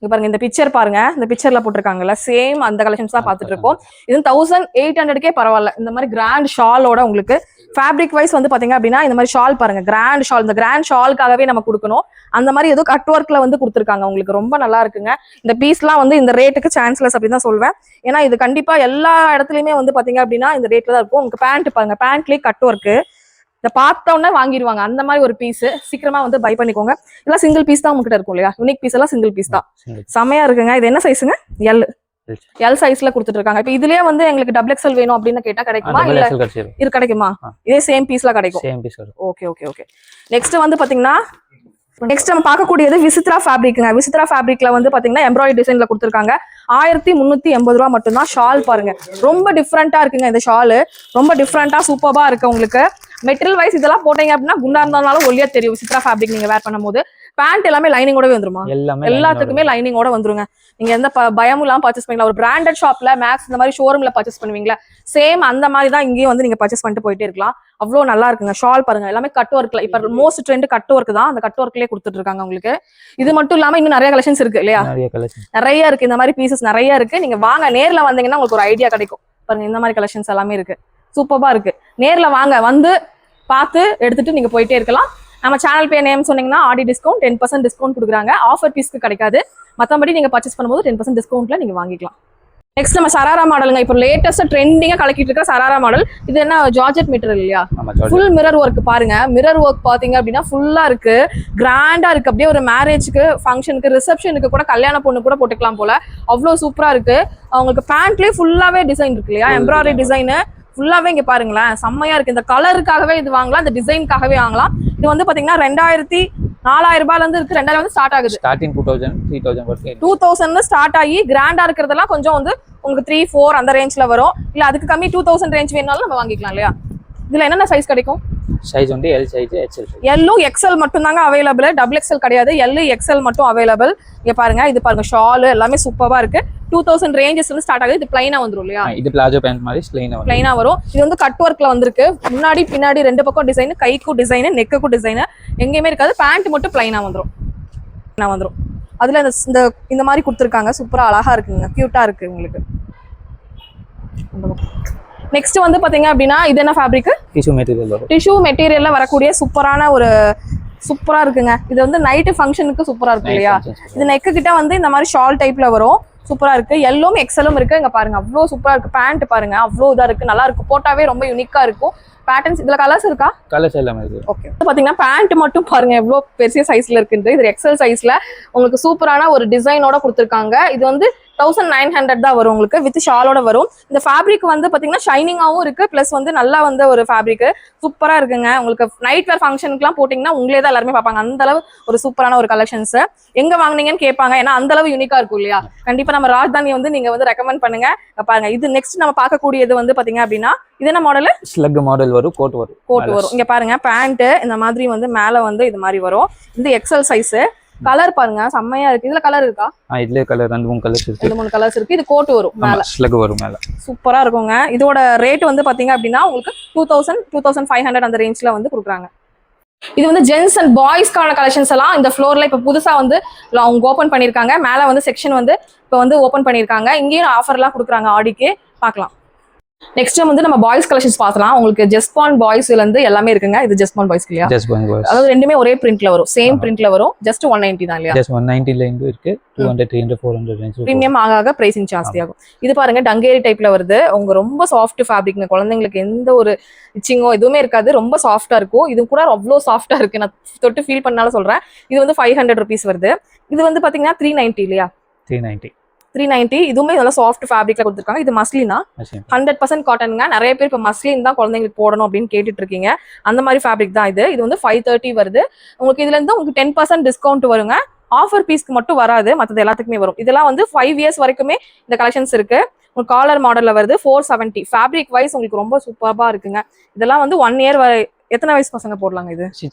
இங்க பாருங்க இந்த பிக்சர் பாருங்க, இந்த பிக்சர்ல போட்டிருக்காங்கல்ல சேம் அந்த கலெக்ஷன்ஸ் தான் பாத்துட்டு இருக்கோம். இது 1800க்கே பரவாயில்ல. இந்த மாதிரி கிராண்ட் ஷாலோட உங்களுக்கு ஃபேப்ரிக் வைஸ் வந்து பாத்தீங்க அப்படின்னா இந்த மாதிரி ஷால் பாருங்க, கிராண்ட் ஷால். இந்த கிராண்ட் ஷாலுக்காகவே நம்ம கொடுக்கணும். அந்த மாதிரி ஏதோ கட் ஒர்க்ல வந்து கொடுத்துருக்காங்க உங்களுக்கு. ரொம்ப நல்லா இருக்குங்க. இந்த பீஸ்லாம் வந்து இந்த ரேட்டுக்கு சான்ஸ்லெஸ் அப்படின்னு தான் சொல்வேன். ஏன்னா இது கண்டிப்பா எல்லா இடத்துலயுமே வந்து பாத்தீங்க அப்படின்னா இந்த ரேட்ல தான் இருக்கும். உங்களுக்கு பேண்ட் பாருங்க, பேண்ட்லயே கட் ஒர்க்கு இதை பார்த்த உடனே வாங்கிடுவாங்க அந்த மாதிரி ஒரு பீஸ். சீக்கிரமா வந்து பை பண்ணிக்கோங்க. இதெல்லாம் சிங்கிள் பீஸ் தான் உங்ககிட்ட இருக்கும் இல்லையா? யூனிக் பீஸ் எல்லாம் சிங்கிள் பீஸ் தான். செமையா இருக்குங்க. இது என்ன சைஸுங்க? எல் சைஸ்ல கொடுத்துட்டு இருக்காங்க. இப்ப இதுலயே வந்து எங்களுக்கு டபுள் எக்ஸ்எல் வேணும் அப்படின்னு கேட்டா கிடைக்குமா? இல்ல இது கிடைக்குமா? இதே சேம் பீஸ்ல கிடைக்கும். Okay okay okay. நெக்ஸ்ட் வந்து பாத்தீங்கன்னா நெக்ஸ்ட் நம்ம பார்க்கக்கூடியது விசித்ரா ஃபேப்ரிக்ங்க. விசித்ரா ஃபேப்ரிக்ல வந்து பாத்தீங்கன்னா எம்ப்ராய்டரி டிசைன்ல கொடுத்துருக்காங்க. 1380 ரூபா மட்டும்தான். ஷால் பாருங்க, ரொம்ப டிஃப்ரெண்டா இருக்குங்க. இந்த ஷாலு ரொம்ப டிஃப்ரெண்டா சூப்பரா இருக்கு. உங்களுக்கு மெட்டீரியல் வைஸ் இதெல்லாம் போட்டீங்க அப்படின்னா குண்டா இருந்தாலும் ஒல்லியா தெரியும். விசித்ரா ஃபேப்ரிக் நீங்க வேர் பண்ணும்போது பேண்ட் எல்லாமே லைனிங்கோடவே வந்துருமா? எல்லாத்துக்குமே லைனிங்கோட வந்துருங்க. நீங்க எந்த பயமும் இல்லாம பர்ச்சேஸ் பண்ணிக்கலாம். ஒரு பிராண்டட் ஷாப்ல மேக்ஸ் இந்த மாதிரி ஷோரூம்ல பர்ச்சேஸ் பண்ணுவீங்களா, சேம் அந்த மாதிரி தான் இங்கேயும் வந்து நீங்க பர்ச்சேஸ் பண்ணிட்டு போயிட்டே இருக்கலாம். அவ்வளவு நல்லா இருக்குங்க. ஷால் பாருங்க, எல்லாமே கட் ஒர்க்ல. இப்ப மோஸ்ட் ட்ரெண்ட் கட் ஒர்க் தான். அந்த கட் ஒர்க்லயே கொடுத்துட்டு இருக்காங்க உங்களுக்கு. இது மட்டும் இல்லாம இன்னும் நிறைய கலெக்ஷன்ஸ் இருக்கு இல்லையா? நிறைய இருக்கு. இந்த மாதிரி பீசஸ் நிறைய இருக்கு. நீங்க வாங்க, நேர்ல வந்தீங்கன்னா உங்களுக்கு ஒரு ஐடியா கிடைக்கும். பாருங்க, இந்த மாதிரி கலெக்ஷன்ஸ் எல்லாமே இருக்கு. சூப்பரா இருக்கு. நேர்ல வாங்க, வந்து பார்த்து எடுத்துட்டு நீங்க போயிட்டே இருக்கலாம். நம்ம சேனல் பே நேம் சொன்னீங்கன்னா ஆடி டிஸ்கவுண்ட் 10% டிஸ்கவுண்ட் கொடுக்குறாங்க. ஆஃபர் பீஸ்க்கு கிடைக்காது. மற்றபடி நீங்க பர்ச்சேஸ் பண்ணும்போது 10% டிஸ்கவுண்ட்ல நீங்க வாங்கிக்கலாம். நெக்ஸ்ட் நம்ம சராரா மாடலுங்க. இப்போ லேட்டஸ்ட் ட்ரெண்டிங்கா கலக்கிட்டு இருக்க சராரா மாடல். இது என்ன ஜார்ஜெட் மெட்டீரியல் இல்லையா? ஃபுல் மிரர் ஒர்க் பாருங்க. மிரர் ஒர்க் பாத்தீங்க அப்படின்னா ஃபுல்லா இருக்கு, கிராண்டா இருக்கு. அப்படியே ஒரு மேரேஜ்க்கு, ஃபங்க்ஷனுக்கு, ரிசப்ஷனுக்கு கூட, கல்யாண பொண்ணு கூட போட்டுக்கலாம் போல. அவ்வளவு சூப்பரா இருக்கு. அவங்களுக்கு பேண்ட்லயே ஃபுல்லாவே டிசைன் இருக்கு இல்லையா? எம்ப்ராய்டரி டிசைன் ஃபுல்லாவே இங்க பாருங்களேன், செம்மையா இருக்கு. இந்த கலருக்காகவே இது வாங்கலாம், இந்த டிசைனுக்காகவே வாங்கலாம். இது வந்து பாத்தீங்கன்னா 2400 ரூபாயில இருந்து இருக்கு. 2000 வந்து ஸ்டார்ட் ஆகுது. ஸ்டார்டிங் 2000 3000 2000 ஸ்டார்ட் ஆகி கிராண்டா இருக்கிறதெல்லாம் கொஞ்சம் வந்து உங்களுக்கு 3, 4 அந்த ரேஞ்ச்ல வரும். இல்ல அதுக்கு கம்மி 2000 ரேஞ்ச் வேணாலும் நம்ம வாங்கிக்கலாம் இல்லையா? இதுல என்னென்ன சைஸ் கிடைக்கும்? சைஸ் வந்து எல் சைஸ், எக்ஸ்எல் சைஸ். எல்லு எக்ஸ்எல் மட்டும் தாங்க அவைலபிள். டபுள் எக்ஸ்எல் கிடையாது. எல்லு எக்ஸ்எல் மட்டும் அவைலபிள். இங்க பாருங்க, இது பாருங்க, ஷால் எல்லாமே சூப்பரா இருக்கு. 2000 ரேஞ்சஸ்ல இருந்து ஸ்டார்ட் ஆகுது. இது பிளைனா வந்துரும் இல்லையா? இது பிளாஜோ பேண்ட் மாதிரி பிளைனா வரும். இது வந்து கட் ஒர்க்ல வந்திருக்கு. முன்னாடி பின்னாடி ரெண்டு பக்கம் டிசைன், கைக்கும் டிசைன், நெக்குக்கும் டிசைன், எங்கேயுமே இருக்காது. பேண்ட் மட்டும் பிளைனா வந்துரும். அதுல இந்த மாதிரி கொடுத்துருக்காங்க. சூப்பரா அழகா இருக்குங்க, கியூட்டா இருக்கு உங்களுக்கு. நெக்ஸ்ட் வந்து பாத்தீங்க அப்படின்னா இது என்ன ஃபேப்ரிக்? டிஷ்யூ மெட்டீரியல்ல வரக்கூடிய சூப்பரான ஒரு சூப்பரா இருக்குங்க. இது வந்து நைட்டு ஃபங்க்ஷனுக்கு சூப்பரா இருக்கு இல்லையா? இது நெக்கு கிட்ட வந்து இந்த மாதிரி ஷால் டைப்ல வரும். சூப்பரா இருக்கு. எல்லும் எக்ஸலும் இருக்கு. இங்க பாருங்க, அவ்வளோ சூப்பரா இருக்கு. பேண்ட் பாருங்க, அவ்வளோ இதா இருக்கு, நல்லா இருக்கு. போட்டாவே ரொம்ப யூனிக்கா இருக்கும். பேட்டர்ன்ஸ் இதுல கலர்ஸ் இருக்கா? கலர்ஸ் எல்லாமே இருக்கு. ஓகே. பாத்தீங்கன்னா பேண்ட் மட்டும் பாருங்க எவ்வளவு பெரிய சைஸ்ல இருக்குன்றது. இது எக்ஸல் சைஸ்ல உங்களுக்கு சூப்பரான ஒரு டிசைனோட கொடுத்துருக்காங்க. இது வந்து 1900 தான் வரும் உங்களுக்கு, வித் ஷாலோட வரும். இந்த ஃபேப்ரிக் வந்து பாத்தீங்கன்னா ஷைனிங்காவும் இருக்கு, பிளஸ் வந்து நல்லா வந்து ஒரு ஃபேப்ரிக் சூப்பரா இருக்குங்க. உங்களுக்கு நைட் வேர் ஃபங்க்ஷனுக்குலாம் போட்டீங்கன்னா உங்களே தான் எல்லாருமே பார்ப்பாங்க. அந்த அளவு ஒரு சூப்பரான ஒரு கலெக்ஷன்ஸ். எங்க வாங்குனீங்கன்னு கேட்பாங்க, ஏன்னா அந்த அளவு யூனிக்கா இருக்கும் இல்லையா? கண்டிப்பா நம்ம ராஜ்தானி வந்து நீங்க வந்து ரெக்கமெண்ட் பண்ணுங்க. பாருங்க, இது நெக்ஸ்ட் நம்ம பார்க்கக்கூடியது வந்து பாத்தீங்க அப்படின்னா இது என்ன மாடல்? ஸ்லக் மாடல் வரும், கோட் வரும். இங்க பாருங்க, பேண்ட் இந்த மாதிரி வந்து மேல வந்து இது மாதிரி வரும். இது எக்ஸல் சைஸ். கலர் பாருங்க, செம்மையா இருக்கு. இதுல கலர் இருக்கா? இதுல கலர் 2-3 கலர்ஸ் இருக்கு. 2-3 கலர்ஸ் இருக்கு. இது கோட் வரும் மேல, ஸ்லக் வரும் மேல. சூப்பரா இருக்குங்க. இதோட ரேட் வந்து பாத்தீங்க அப்படின்னா உங்களுக்கு 2500 அந்த ரேஞ்ச்ல வந்து கொடுக்குறாங்க. இது வந்து ஜென்ஸ் அண்ட் பாய்ஸ்க்கான கலெக்ஷன்ஸ் எல்லாம் இந்த ஃப்ளோர்ல இப்ப புதுசா வந்து அவங்க ஓபன் பண்ணிருக்காங்க. மேல வந்து செக்ஷன் வந்து இப்ப வந்து ஓபன் பண்ணிருக்காங்க. இங்கேயும் ஆஃபர் எல்லாம் கொடுக்குறாங்க ஆடிக்கு. பார்க்கலாம். நெக்ஸ்ட் வந்து நம்ம பாய்ஸ் கலெக்ஷன்ஸ் பார்க்கலாம். உங்களுக்கு ஜஸ்பான் பாய்ஸ்ல இருந்து எல்லாமே இருக்குங்க. இது ஜஸ்பான் பாய்ஸ் இல்லையா? ஜஸ்பான் பாய்ஸ். அதாவது ரெண்டுமே ஒரே பிரிண்ட்ல வரும், சேம் பிரிண்ட்ல வரும். ஜஸ்ட் 190 தான் இல்லையா? ஜஸ்ட் 190 ல இருந்து இருக்கு. 200 300 400 ரேஞ்ச். பிரீமியம் ஆக பிரைசிங் ஜாஸ்தி ஆகும். இது பாருங்க, டங்கேரி டைப்ல வருது. உங்க ரொம்ப சாஃப்ட் ஃபேப்ரிக்ங்க. குழந்தைங்களுக்கு எந்த ஒரு இச்சிங்கோ எதுவுமே இருக்காது. ரொம்ப சாஃப்டா இருக்கும். இது கூட அவ்வளோ சாஃப்டா இருக்கு. நான் தொட்டு ஃபீல் பண்ணாலும் சொல்றேன். இது வந்து 500 rupees வருது. இது வந்து பாத்தீங்கன்னா 390 இல்லையா? 390. இதுவுமே நல்லா சாஃப்ட் ஃபேப்ரிக்ல கொடுத்துருக்காங்க. இது மஸ்லினா 100% காட்டனுங்க. நிறைய பேர் இப்போ மஸ்லின் தான் குழந்தைங்களுக்கு போடணும் அப்படின்னு கேட்டுட்டு இருக்கீங்க. அந்த மாதிரி ஃபேப்ரிக் தான் இது. இது வந்து 530 வருது. உங்களுக்கு இதுல இருந்து உங்களுக்கு 10% டிஸ்கவுண்ட் வருங்க. ஆஃபர் பீஸ்க்கு மட்டும் வராது, மற்றது எல்லாத்துக்குமே வரும். இதெல்லாம் வந்து 5 years வரைக்குமே இந்த கலெக்ஷன்ஸ் இருக்கு. உங்களுக்கு காலர் மாடல்ல வருது 470. ஃபேப்ரிக் வைஸ் உங்களுக்கு ரொம்ப சூப்பரா இருக்குங்க. இதெல்லாம் வந்து 1 year வரை. எத்தனை வயசு பசங்க போடலாங்க? இது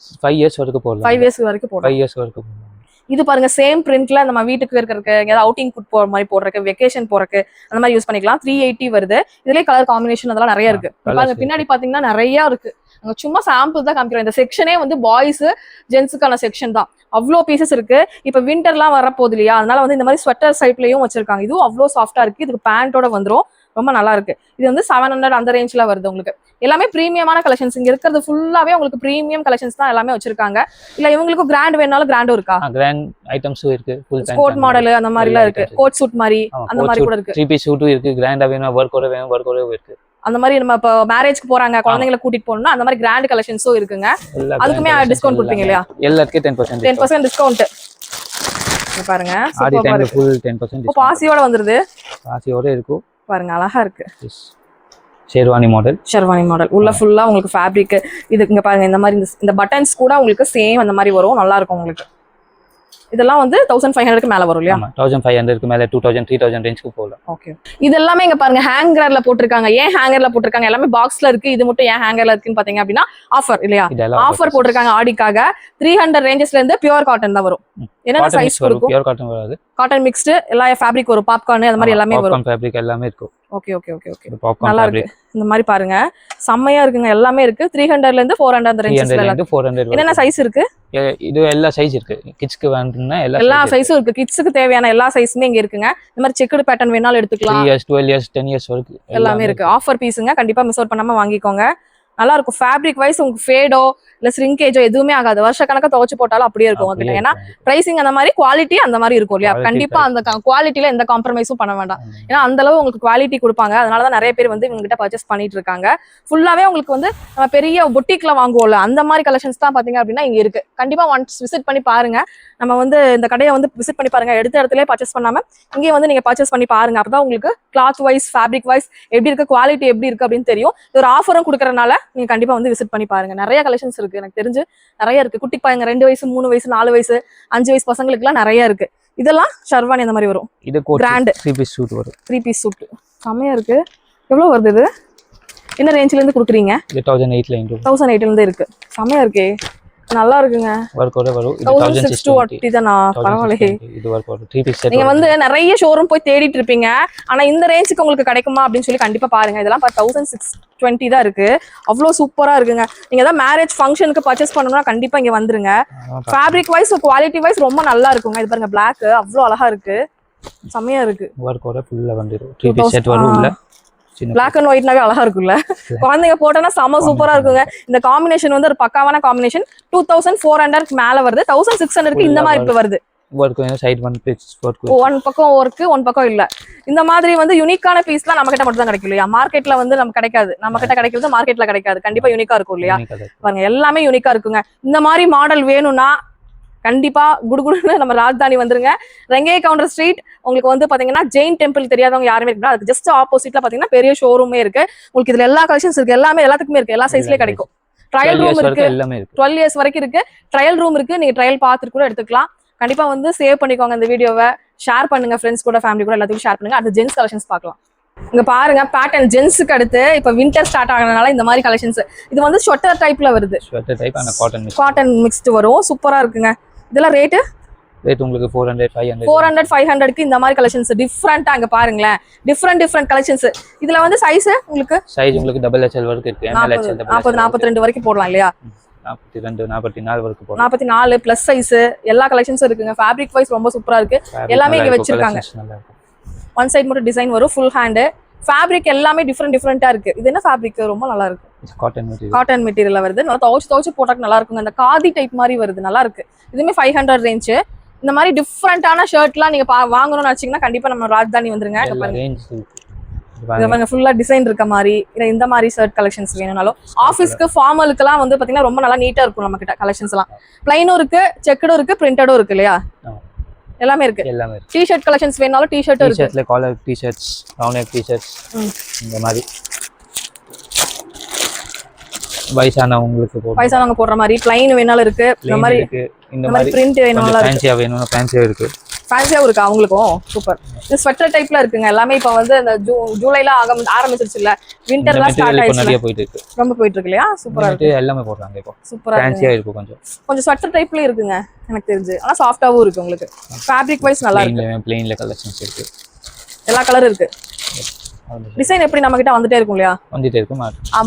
5 years வரைக்கும் போடலாம். 5 years வரைக்கும் போடலாம். 5 years வரைக்கும் போடலாம். இது பாருங்க, சேம் பிரிண்ட்ல நம்ம வீட்டுக்கு இருக்கிறதுக்கு, எங்கேயாவது அவுட்டிங் கூட் போற மாதிரி போடுறதுக்கு, வெக்கேஷன் போறதுக்கு அந்த மாதிரி யூஸ் பண்ணிக்கலாம். 380 வருது. இதுலயே கலர் காம்பினேஷன் அதெல்லாம் நிறைய இருக்கு. பாருங்க, பின்னாடி பாத்தீங்கன்னா நிறைய இருக்கு. அங்க சும்மா சாம்பிள் தான் காமிக்கிறோம். இந்த செக்ஷனே வந்து பாய்ஸ் ஜென்ஸுக்கான செக்ஷன் தான். அவ்வளோ பீசஸ் இருக்கு. இப்ப விண்டர்லாம் வரப்போகுது இல்லையா? அதனால வந்து இந்த மாதிரி ஸ்வெட்டர் சைட்லயும் வச்சிருக்காங்க. இதுவும் அவ்வளோ சாஃப்டா இருக்கு. இதுக்கு பேண்டோட வந்துரும். ரொம்ப நல்லா இருக்கு. இது வந்து 700 அந்த ரேஞ்ச்ல வருது உங்களுக்கு. எல்லாமே பிரீமியமான கலெக்ஷன்ஸ். இங்க இருக்கிறது ஃபுல்லாவே உங்களுக்கு பிரீமியம் கலெக்ஷன்ஸ் தான் எல்லாமே வச்சிருக்காங்க. இல்ல இவங்களுக்கு கிராண்ட் வேணாலும் கிராண்டும் இருக்கா? கிராண்ட் ஐட்டம்ஸும் இருக்கு. ஃபுல் கோட் மாடல் அந்த மாதிரிலாம் இருக்கு. கோட் சூட் மாதிரி அந்த மாதிரி கூட இருக்கு. 3 பீஸ் சூட்டும் இருக்கு. கிராண்டா வேணும், வர்க்கோட வேணும், வர்க்கோட இருக்கு. அந்த மாதிரி நம்ம இப்போ மேரேஜ்க்கு போறாங்க குழந்தைங்களை கூட்டிட்டு போகணும்னா அந்த மாதிரி கிராண்ட் கலெக்ஷன்ஸும் இருக்குங்க. அதுக்குமே டிஸ்கவுண்ட் கொடுப்பீங்க இல்லையா? எல்லாத்துக்கும் 10% டிஸ்கவுண்ட் பாருங்க. ஆடி டைம்ல ஃபுல் 10% பாசியோட வந்துருது. பாசியோட இருக்கும் பாருங்க, அழகா இருக்கு. ஷெர்வானி மாடல் உள்ள ஃபுல்லா உங்களுக்கு ஃபேப்ரிக். இது இங்க பாருங்க, இந்த மாதிரி இந்த பட்டன்ஸ் கூட உங்களுக்கு சேம் அந்த மாதிரி வரும். நல்லா இருக்கும் உங்களுக்கு. இதெல்லாம் வந்து 1500க்கு மேல வரும் இல்லையா? 1500க்கு மேல 2000 3000 ரேஞ்சுக்கு போகலாம். ஓகே. இது எல்லாமே இங்க பாருங்க ஹேங்கர்ல போட்டிருக்காங்க. ஏன் ஹேங்கர்ல போட்டிருக்காங்க? எல்லாமே பாக்ஸ்ல இருக்கு. இது மட்டும் ஏன் ஹேங்கர்ல இருக்குன்னு பாத்தீங்க அப்படின்னா ஆஃபர் இல்லையா? ஆஃபர் போட்டிருக்காங்க ஆடிக்காக. 300 ரேஞ்சஸ்ல இருந்து பியூர் காட்டன் தான் வரும். என்னென்ன சைஸ் இருக்கும்? பியூர் காட்டன் வராது, காட்டன் மிக்ஸ்டு எல்லா ஃபேப்ரிக் வரும். பாப்கார்ன் அந்த மாதிரி எல்லாமே வரும். ஃபேப்ரிக் எல்லாமே இருக்கும். Okay okay okay okay. நல்லா இருக்கு. இந்த மாதிரி பாருங்க, செம்மையா இருக்குங்க. எல்லாமே இருக்கு. 300ல இருந்து 400 அந்த ரேஞ்சஸ்ல இருந்து 400. என்னென்ன சைஸ் இருக்கு? இது எல்லா சைஸ் இருக்கு. கிட்ஸ்க்கு வேணும்னா எல்லா சைஸும் இருக்கு. கிட்ஸ்க்கு தேவையான எல்லா சைஸுமே இங்க இருக்குங்க. இந்த மாதிரி செக்குடு பேட்டர்ன் வேணாலும் எடுத்துக்கலாம். 3 years 12 years 10 years வரைக்கும் எல்லாமே இருக்கு. ஆஃபர் பீஸுங்க. கண்டிப்பா மிஸ் அவுட் பண்ணாம வாங்கிக்கோங்க. நல்லா இருக்கும். ஃபேப்ரிக் வைஸ் உங்களுக்கு ஃபேடோ இல்ல ஸ்ரிங்கேஜோ எதுவுமே ஆகாது. வருஷ கணக்கா துவச்சு போட்டாலும் அப்படியே இருக்கும் உங்ககிட்ட. ஏன்னா பிரைசிங் அந்த மாதிரி, குவாலிட்டி அந்த மாதிரி இருக்கும் இல்லையா? கண்டிப்பா அந்த குவாலிட்டியில எந்த காம்ப்ரமைஸும் பண்ண வேண்டாம். ஏன்னா அந்த அளவு உங்களுக்கு குவாலிட்டி கொடுப்பாங்க. அதனாலதான் நிறைய பேர் வந்து இவங்க கிட்ட பர்ச்சேஸ் பண்ணிட்டு இருக்காங்க. ஃபுல்லாவே உங்களுக்கு வந்து நம்ம பெரிய பொட்டிக்ல வாங்குவோம்ல அந்த மாதிரி கலெக்ஷன்ஸ் தான் பாத்தீங்க அப்படின்னா இங்க இருக்கு. கண்டிப்பா ஒன்ஸ் விசிட் பண்ணி பாருங்க. நம்ம வந்து இந்த கடையை வந்து விசிட் பண்ணி பாருங்க. எடுத்த இடத்துல பர்ச்சேஸ் பண்ணாம இங்கே வந்து நீங்க பர்ச்சேஸ் பண்ணி பாருங்க. அப்பதான் உங்களுக்கு கிளாத் வைஸ் ஃபேப்ரிக் வைஸ் எப்படி இருக்கு, குவாலிட்டி எப்படி இருக்கு அப்படின்னு தெரியும். ஒரு ஆஃபரும் கொடுக்கறதுனால நீங்க கண்டிப்பா வந்து விசிட் பண்ணி பாருங்க. நிறைய கலெக்ஷன்ஸ் இருக்கு. எனக்கு தெரிஞ்சு நிறைய இருக்கு. குட்டி பையங்க 2 வயசு 3 வயசு 4 வயசு 5 வயசு பசங்களுக்கு எல்லாம் நிறைய இருக்கு. இதெல்லாம் ஷர்வானி அந்த மாதிரி வரும். இது கிராண்ட் 3 பீஸ் சூட் வரும். 3 பீஸ் சூட் செமையா இருக்கு. எவ்வளவு வருது இது? என்ன ரேஞ்ச்ல இருந்து கொடுக்குறீங்க? 1008ல இருந்து இருக்கு. செமையா இருக்கே, நல்லா இருக்குங்க. வர்க்கோட வரும். இது 1620 தானா? பரவாயில்லையே. இது வர்க்கோட 3 பீஸ் செட். நீங்க வந்து நிறைய ஷோரூம் போய் தேடிட்டு இருப்பீங்க. ஆனா இந்த ரேஞ்சுக்கு உங்களுக்கு கிடைக்குமா அப்படின்னு சொல்லி கண்டிப்பா பாருங்க. இதெல்லாம் 1620 தான் இருக்கு. அவ்வளவு சூப்பரா இருக்குங்க. நீங்க ஏதாவது மேரேஜ் ஃபங்க்ஷனுக்கு பர்ச்சேஸ் பண்ணணும்னா கண்டிப்பா இங்க வந்துருங்க. ஃபேப்ரிக் வைஸ் குவாலிட்டி வைஸ் ரொம்ப நல்லா இருக்குங்க. இது பாருங்க, பிளாக் அவ்வளவு அழகா இருக்கு. செமையா இருக்கு. வர்க்கோட ஃபுல்லா வந்துரும். 3 பீஸ் செட் வரும். உள்ள பிளாக் அண்ட் ஒயிட்னாவே அழகா இருக்குல்ல? குழந்தைங்க போட்டோன்னா செம சூப்பரா இருக்குங்க. இந்த காம்பினேஷன் வந்து ஒரு பக்காவான காம்பினேஷன். 2400 மேல வருது. 1600க்கு இந்த மாதிரி இப்ப வருது. ஒன் பக்கம் ஒர்க்கு, ஒன் பக்கம் இல்ல. இந்த மாதிரி வந்து யூனிக்கான பீஸ்லாம் நம்ம கிட்ட மட்டும் தான் கிடைக்கும் இல்லையா? மார்க்கெட்ல வந்து நமக்கு கிடைக்காது. நம்ம கிட்ட கிடைக்கிறது மார்க்கெட்ல கிடைக்காது. கண்டிப்பா யூனிக்கா இருக்கும் இல்லையா? பாருங்க, எல்லாமே யூனிக்கா இருக்குங்க. இந்த மாதிரி மாடல் வேணும்னா கண்டிப்பா குடுகுடுன்னு நம்ம ராஜதானி வந்துருங்க. ரெங்கே கவுண்டர் ஸ்ட்ரீட். உங்களுக்கு வந்து பாத்தீங்கன்னா ஜெயின் டெம்பிள் தெரியாதவங்க யாருமே இருக்கா? அதுக்கு ஜஸ்ட் ஆப்போசிட்ல பாத்தீங்கன்னா பெரிய ஷோரூமே இருக்கு. உங்களுக்கு இதுல எல்லா கலெக்ஷன்ஸ் இருக்கு. எல்லாமே எல்லாத்துக்குமே இருக்கு. எல்லா சைஸ்லயே கிடைக்கும். ட்ரையல் ரூம் இருக்கு. 12 இயர்ஸ் வரைக்கும் இருக்கு. ட்ரையல் ரூம் இருக்கு. நீங்க ட்ரையல் பார்த்துட்டு கூட எடுத்துக்கலாம். கண்டிப்பா வந்து சேவ் பண்ணிக்கோங்க இந்த வீடியோவை. ஷேர் பண்ணுங்க ஃப்ரெண்ட்ஸ் கூட, ஃபேமிலி கூட எல்லாத்துக்கும் ஷேர் பண்ணுங்க. அது ஜென்ஸ் கலெக்ஷன்ஸ் பார்க்கலாம். இங்க பாருங்க, பேட்டர்ன் ஜென்ஸுக்கு அடுத்து இப்ப வின்டர் ஸ்டார்ட் ஆகிறதுனால இந்த மாதிரி கலெக்ஷன்ஸ். இது வந்து ஸ்வெட்டர் டைப்ல வருது. ஸ்வெட்டர் டைப் ஆன காட்டன் மிக்ஸ்டு வரும். சூப்பரா இருக்குங்க. இதெல்லாம் ரேட் உங்களுக்கு 400 500க்கு இந்த மாதிரி கலெக்ஷன்ஸ் டிஃபரெண்டா அங்க பாருங்களேன். Different collections. இதுல வந்து சைஸ் உங்களுக்கு டபுள் XL வரைக்கும் இருக்கு. 40 42 வரைக்கும் போடலாம் இல்லையா? 42 44 வரைக்கும் போடலாம். 44 பிளஸ் சைஸ் எல்லா கலெக்ஷன்ஸும் இருக்குங்க. ஃபேப்ரிக் வைஸ் ரொம்ப சூப்பரா இருக்கு. எல்லாமே இங்க வச்சிருக்காங்க. ஒன் சைடு மட்டும் டிசைன் வரும். ஃபுல் ஹேண்ட் ஃபேப்ரிக் எல்லாமே டிஃபரெண்டா இருக்கு. இது என்ன ஃபேப்ரிக்? ரொம்ப நல்லா இருக்கு. காட்டன் மெட்டீரியல்ல வருது. நல்லா துவச்சு போட்டாக்க நல்லா இருக்குங்க. இந்த காதி டைப் மாதிரி வருது. நல்லா இருக்கு. இதுமே 500 ரேஞ்ச். இந்த மாதிரி டிஃபரெண்டான ஷர்ட்லாம் நீங்க வாங்கணும்னு நினைச்சீங்கன்னா கண்டிப்பா நம்ம ராஜதானி வந்துருங்க. ஃபுல்லா டிசைன் இருக்க மாதிரி இல்ல இந்த மாதிரி ஷர்ட் கலெக்ஷன்ஸ் வேணும்னாலும் ஆஃபீஸ்க்கு ஃபார்மலுக்குலாம் வந்து பாத்தீங்கன்னா ரொம்ப நல்லா நீட்டா இருக்கும் நம்ம கிட்ட கலெக்ஷன்ஸ் எல்லாம். பிளைனும் இருக்கு, செக்கடும் இருக்கு, பிரிண்டடும் இருக்கு இல்லையா? எல்லாமே இருக்கு. டி-ஷர்ட் கலெக்ஷன்ஸ் வேணும்னாலும் டி-ஷர்ட் இருக்கு. டி-ஷர்ட்ல collar T-shirts, round neck T-shirts இந்த மாதிரி வயசானவங்க போடுற மாதிரி பிளைன் வேணாலும் இருக்கு. இந்த மாதிரி பிரிண்ட் வேணும்னாலும் ஃபேன்சியா இருக்கு அவங்களுக்கும். சூப்பர். இது ஸ்வெட்டர் டைப்ல இருக்குங்க. எல்லாமே இப்ப வந்து இந்த ஜூலைல ஆரம்பிச்சிருச்சு இல்ல? விண்டர்லாம் ஸ்டார்ட் ஆயிடுச்சு. நிறைய போயிட்டு இருக்கு. ரொம்ப போயிட்டு இருக்கு இல்லையா? சூப்பரா இருக்கு. எல்லாமே போடுறாங்க இப்போ. சூப்பரா ஃபேன்சியா இருக்கு. கொஞ்சம் ஸ்வெட்டர் டைப்ல இருக்குங்க எனக்கு தெரிஞ்சு. ஆனா சாஃப்ட்டாவும் இருக்கு. உங்களுக்கு ஃபேப்ரிக் வைஸ் நல்லா இருக்கு. பிளைன்ல கலெக்ஷன்ஸ் இருக்கு. எல்லா கலர் இருக்கு. டிசைன் எப்படி நம்ம கிட்ட வந்துட்டே இருக்கும் இல்லையா? வந்துட்டே இருக்கும்.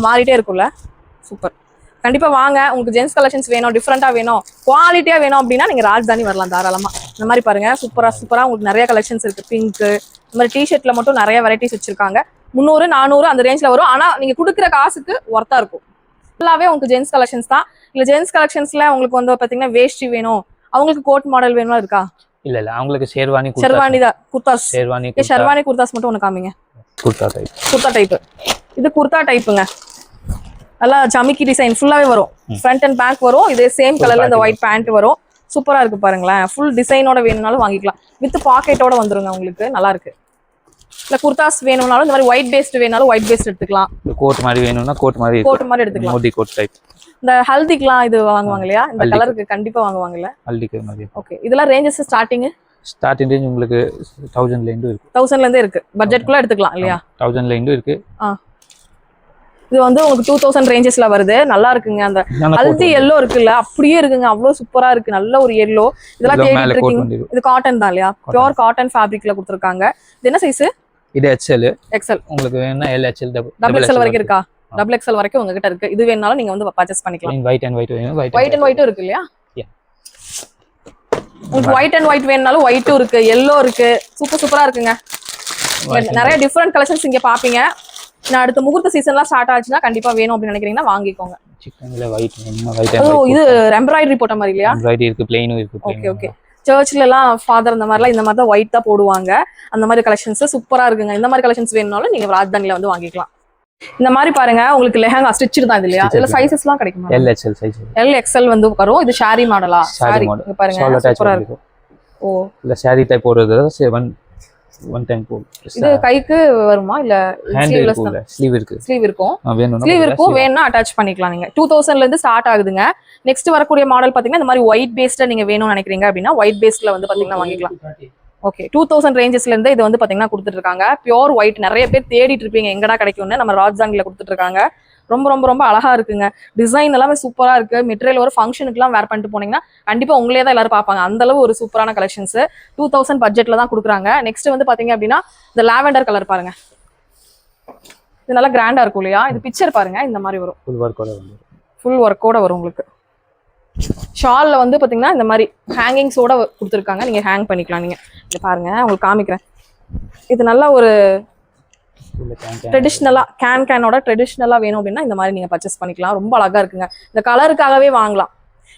மாறிட்டே இருக்கும்ல? சூப்பர். கண்டிப்பா வாங்க. உங்களுக்கு ஜென்ஸ் கலெக்ஷன்ஸ் வேணும், டிஃப்ரெண்டா வேணும், குவாலிட்டியா வேணும் அப்படின்னா நீங்க ராஜதானி வரலாம் தாராளமா. இந்த மாதிரி பாருங்க, சூப்பரா உங்களுக்கு நிறைய கலெக்ஷன்ஸ் இருக்கு. பிங்க் இந்த மாதிரி டிஷர்ட்ல மட்டும் நிறைய வெரைட்டிஸ் வச்சிருக்காங்க. 300 400 அந்த ரேஞ்ச்ல வரும். ஆனா நீங்க குடுக்குற காசுக்கு ஒர்த்தா இருக்கும். ஃபுல்லாவே உங்களுக்கு ஜென்ஸ் கலெக்ஷன்ஸ் தான். இல்ல ஜென்ஸ் கலெக்ஷன்ஸ்ல உங்களுக்கு வந்து பாத்தீங்கன்னா வேஷ்டி வேணும், அவங்களுக்கு கோட் மாடல் வேணும் இருக்கா? இல்ல அவங்களுக்கு ஷெர்வானி தான். குர்தாஸ் ஷெர்வானி குர்தாஸ் மட்டும் ஒன்னு காமிங்க. குர்தா டைப் இது குர்தா டைப்புங்க, நல்லா ஜமிக்கி டிசைன் ஃபுல்லாவே வரும், ஃப்ரண்ட் அண்ட் பேக் வரும். இதே சேம் கலர்ல இந்த ஒயிட் பேண்ட் வரும். சூப்பரா இருக்கு பாருங்களேன். ஃபுல் டிசைனோட வேணும்னாலும் வாங்கிக்கலாம், வித் பாக்கெட்டோட வந்துருங்க உங்களுக்கு. நல்லா இருக்கு. இல்ல குர்தாஸ் வேணும்னாலும் இந்த மாதிரி ஒயிட் பேஸ்ட் வேணாலும் ஒயிட் பேஸ்ட் எடுத்துக்கலாம். கோட் மாதிரி வேணும்னா கோட் மாதிரி எடுத்துக்கலாம். Modi coat type. இந்த ஹல்திக்குலாம் இது வாங்குவாங்க இல்லையா, இந்த கலருக்கு கண்டிப்பா வாங்குவாங்கல்ல ஹல்திக்கு மாதிரி. ஓகே, இதெல்லாம் ரேஞ்சஸ் ஸ்டார்டிங் ரேஞ்ச் உங்களுக்கு 1000 ல இருந்து இருக்கு. 1000 ல இருந்தே இருக்கு. பட்ஜெட்குள்ள எடுத்துக்கலாம் இல்லையா? 1000 ல இருந்து இருக்கு. இது வந்து உங்களுக்கு 2000 ரேஞ்சஸ்ல வருது. நல்லா இருக்குங்க. அந்த ஹல்தி எல்லோ இருக்குல்ல, அப்படியே இருக்குங்க, அவ்வளவு சூப்பரா இருக்கு. நல்ல ஒரு எல்லோ. இதெல்லாம் தேடிட்டு இருக்கீங்க. இது காட்டன் தான் இல்லையா? பியூர் காட்டன் ஃபேப்ரிக்ல கொடுத்துருக்காங்க. இது என்ன சைஸ்? இது XL. XL உங்களுக்கு வேணா L XL டபுள் XL வரைக்கும் இருக்கா? டபுள் XL வரைக்கும் உங்ககிட்ட இருக்கு. இது வேணாலும் நீங்க வந்து பர்ச்சேஸ் பண்ணிக்கலாம். ஒயிட் அண்ட் ஒயிட் வேணும். ஒயிட் அண்ட் ஒயிட்டும் இருக்கு இல்லையா? உங்களுக்கு ஒயிட் அண்ட் ஒயிட் வேணும்னாலும் ஒயிட்டும் இருக்கு, எல்லோ இருக்கு. சூப்பரா இருக்குங்க. நிறைய டிஃபரெண்ட் கலெக்ஷன்ஸ் இங்க பாப்பீங்க. நான் அடுத்த முகூர்த்த சீசன்லாம் ஸ்டார்ட் ஆச்சுன்னா கண்டிப்பா வேணும் அப்படின்னு நினைக்கிறீங்கன்னா வாங்கிக்கோங்க. சிக்கன்ல ஒயிட் ஒயிட். இது எம்ப்ராய்டரி போட்ட மாதிரி இல்லையா? எம்ப்ராய்டரி இருக்கு, பிளைனும் இருக்கு. ஓகே. சர்ச்ல எல்லாம் ஃபாதர் இந்த மாதிரிலாம் இந்த மாதிரி தான் ஒயிட் தான் போடுவாங்க. அந்த மாதிரி கலெக்ஷன்ஸ் சூப்பரா இருக்குங்க. இந்த மாதிரி கலெக்ஷன்ஸ் வேணும்னாலும் நீங்க ராஜ்தானில வந்து வாங்கிக்கலாம். இந்த மாதிரி பாருங்க, உங்களுக்கு லெஹங்கா ஸ்டிச் தான் இது இல்லையா? இதுல சைஸஸ்லாம் கிடைக்குமா? L XL size. L XL வந்து வரும். இது ஷாரி மாடலா? ஷாரி பாருங்க, சூப்பரா இருக்கு. ஓ, இல்ல ஷாரி டைப் போடுறது 1 டைம் போடு. இது கைக்கு வருமா இல்ல ஸ்லீவ்லெஸ் தான்? ஸ்லீவ் இருக்கு. ஸ்லீவ் இருக்கும். ஸ்லீவ் இருக்கும், வேணா அட்டாச் பண்ணிக்கலாம் நீங்க. 2000 ல இருந்து ஸ்டார்ட் ஆகுதுங்க. நெக்ஸ்ட் வரக்கூடிய மாடல் பாத்தீங்கன்னா இந்த மாதிரி ஒயிட் பேஸ்ட்ல நீங்க வேணும்னு நினைக்கிறீங்க அப்படின்னா ஒயிட் பேஸ்ட்ல வந்து பாத்தீங்கன்னா வாங்கிக்கலாம். ஓகே, 2000 ரேஞ்சஸ்ல இருந்து இது வந்து பாத்தீங்கன்னா கொடுத்துட்டு இருக்காங்க. Pure white. நிறைய பேர் தேடிட்டு இருப்பீங்க எங்கடா கிடைக்கும்னு. நம்ம ராஜ்தானில கொடுத்துட்டு இருக்காங்க. ரொம்ப ரொம்ப ரொம்ப அழகா இருக்குங்க. டிசைன் எல்லாமே சூப்பரா இருக்கு. மெட்டீரியல் ஒரு ஃபங்க்ஷனுக்குலாம் வேர் பண்ணிட்டு போனீங்கன்னா கண்டிப்பா உங்களே தான் எல்லாரும் பார்ப்பாங்க. அந்த அளவு ஒரு சூப்பரான கலெக்ஷன்ஸ் 2000 பட்ஜெட்ல தான் கொடுக்குறாங்க. நெக்ஸ்ட் வந்து பாத்தீங்க அப்படின்னா இந்த லாவெண்டர் கலர் பாருங்க. இது நல்லா கிராண்டா இருக்கும் இல்லையா? இது பிக்சர் பாருங்க, இந்த மாதிரி வரும். ஃபுல் ஒர்க்கோட வரும் உங்களுக்கு. ஷால்ல வந்து பாத்தீங்கன்னா இந்த மாதிரி ஹேங்கிங்ஸோட கொடுத்துருக்காங்க. நீங்க ஹேங் பண்ணிக்கலாம். நீங்க இங்க பாருங்க, உங்களுக்கு காமிக்கிறேன். இது நல்லா ஒரு ட்ரெடிஷ்னலா கேனோட ட்ரெடிஷ்னலா வேணும் அப்படின்னா இந்த மாதிரி நீங்க பர்ச்சேஸ் பண்ணிக்கலாம். ரொம்ப அழகா இருக்குங்க. இந்த கலருக்காகவே வாங்கலாம்.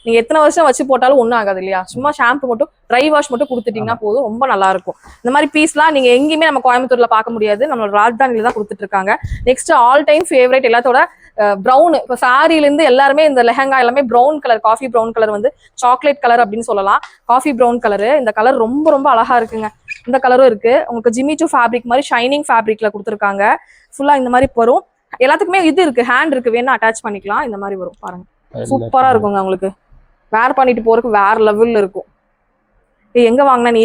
நீங்க எத்தனை வருஷம் வச்சு போட்டாலும் ஒன்றும் ஆகாது இல்லையா? சும்மா ஷாம்பு மட்டும் ட்ரை வாஷ் மட்டும் கொடுத்துட்டீங்கன்னா போதும், ரொம்ப நல்லா இருக்கும். இந்த மாதிரி பீஸ்லாம் நீங்க எங்கேயுமே நம்ம கோயம்புத்தூர்ல பார்க்க முடியாது. நம்மளோட ராஜ்தானில தான் கொடுத்துட்டு இருக்காங்க. நெக்ஸ்ட் ஆல் டைம் ஃபேவரட் எல்லாத்தோட ப்ரௌன். இப்போ சாரில இருந்து எல்லாருமே இந்த லெஹங்கா எல்லாமே brown colour, coffee brown colour வந்து சாக்லேட் கலர் அப்படின்னு சொல்லலாம். Coffee brown colour. இந்த கலர் ரொம்ப ரொம்ப அழகா இருக்குங்க. இந்த கலரும் இருக்கு. உங்களுக்கு ஜிம்மி டூ ஃபேப்ரிக் மாதிரி ஷைனிங் ஃபேப்ரிக்ல கொடுத்துருக்காங்க. ஃபுல்லா இந்த மாதிரி வரும். எல்லாத்துக்குமே இது இருக்கு, ஹேண்ட் இருக்கு, வேணா அட்டாச் பண்ணிக்கலாம். இந்த மாதிரி வரும் பாருங்க. சூப்பரா இருக்குங்க. உங்களுக்கு வேர் பண்ணிட்டு போறதுக்கு வேற லெவல்ல இருக்கும். எங்க வாங்கினா நீ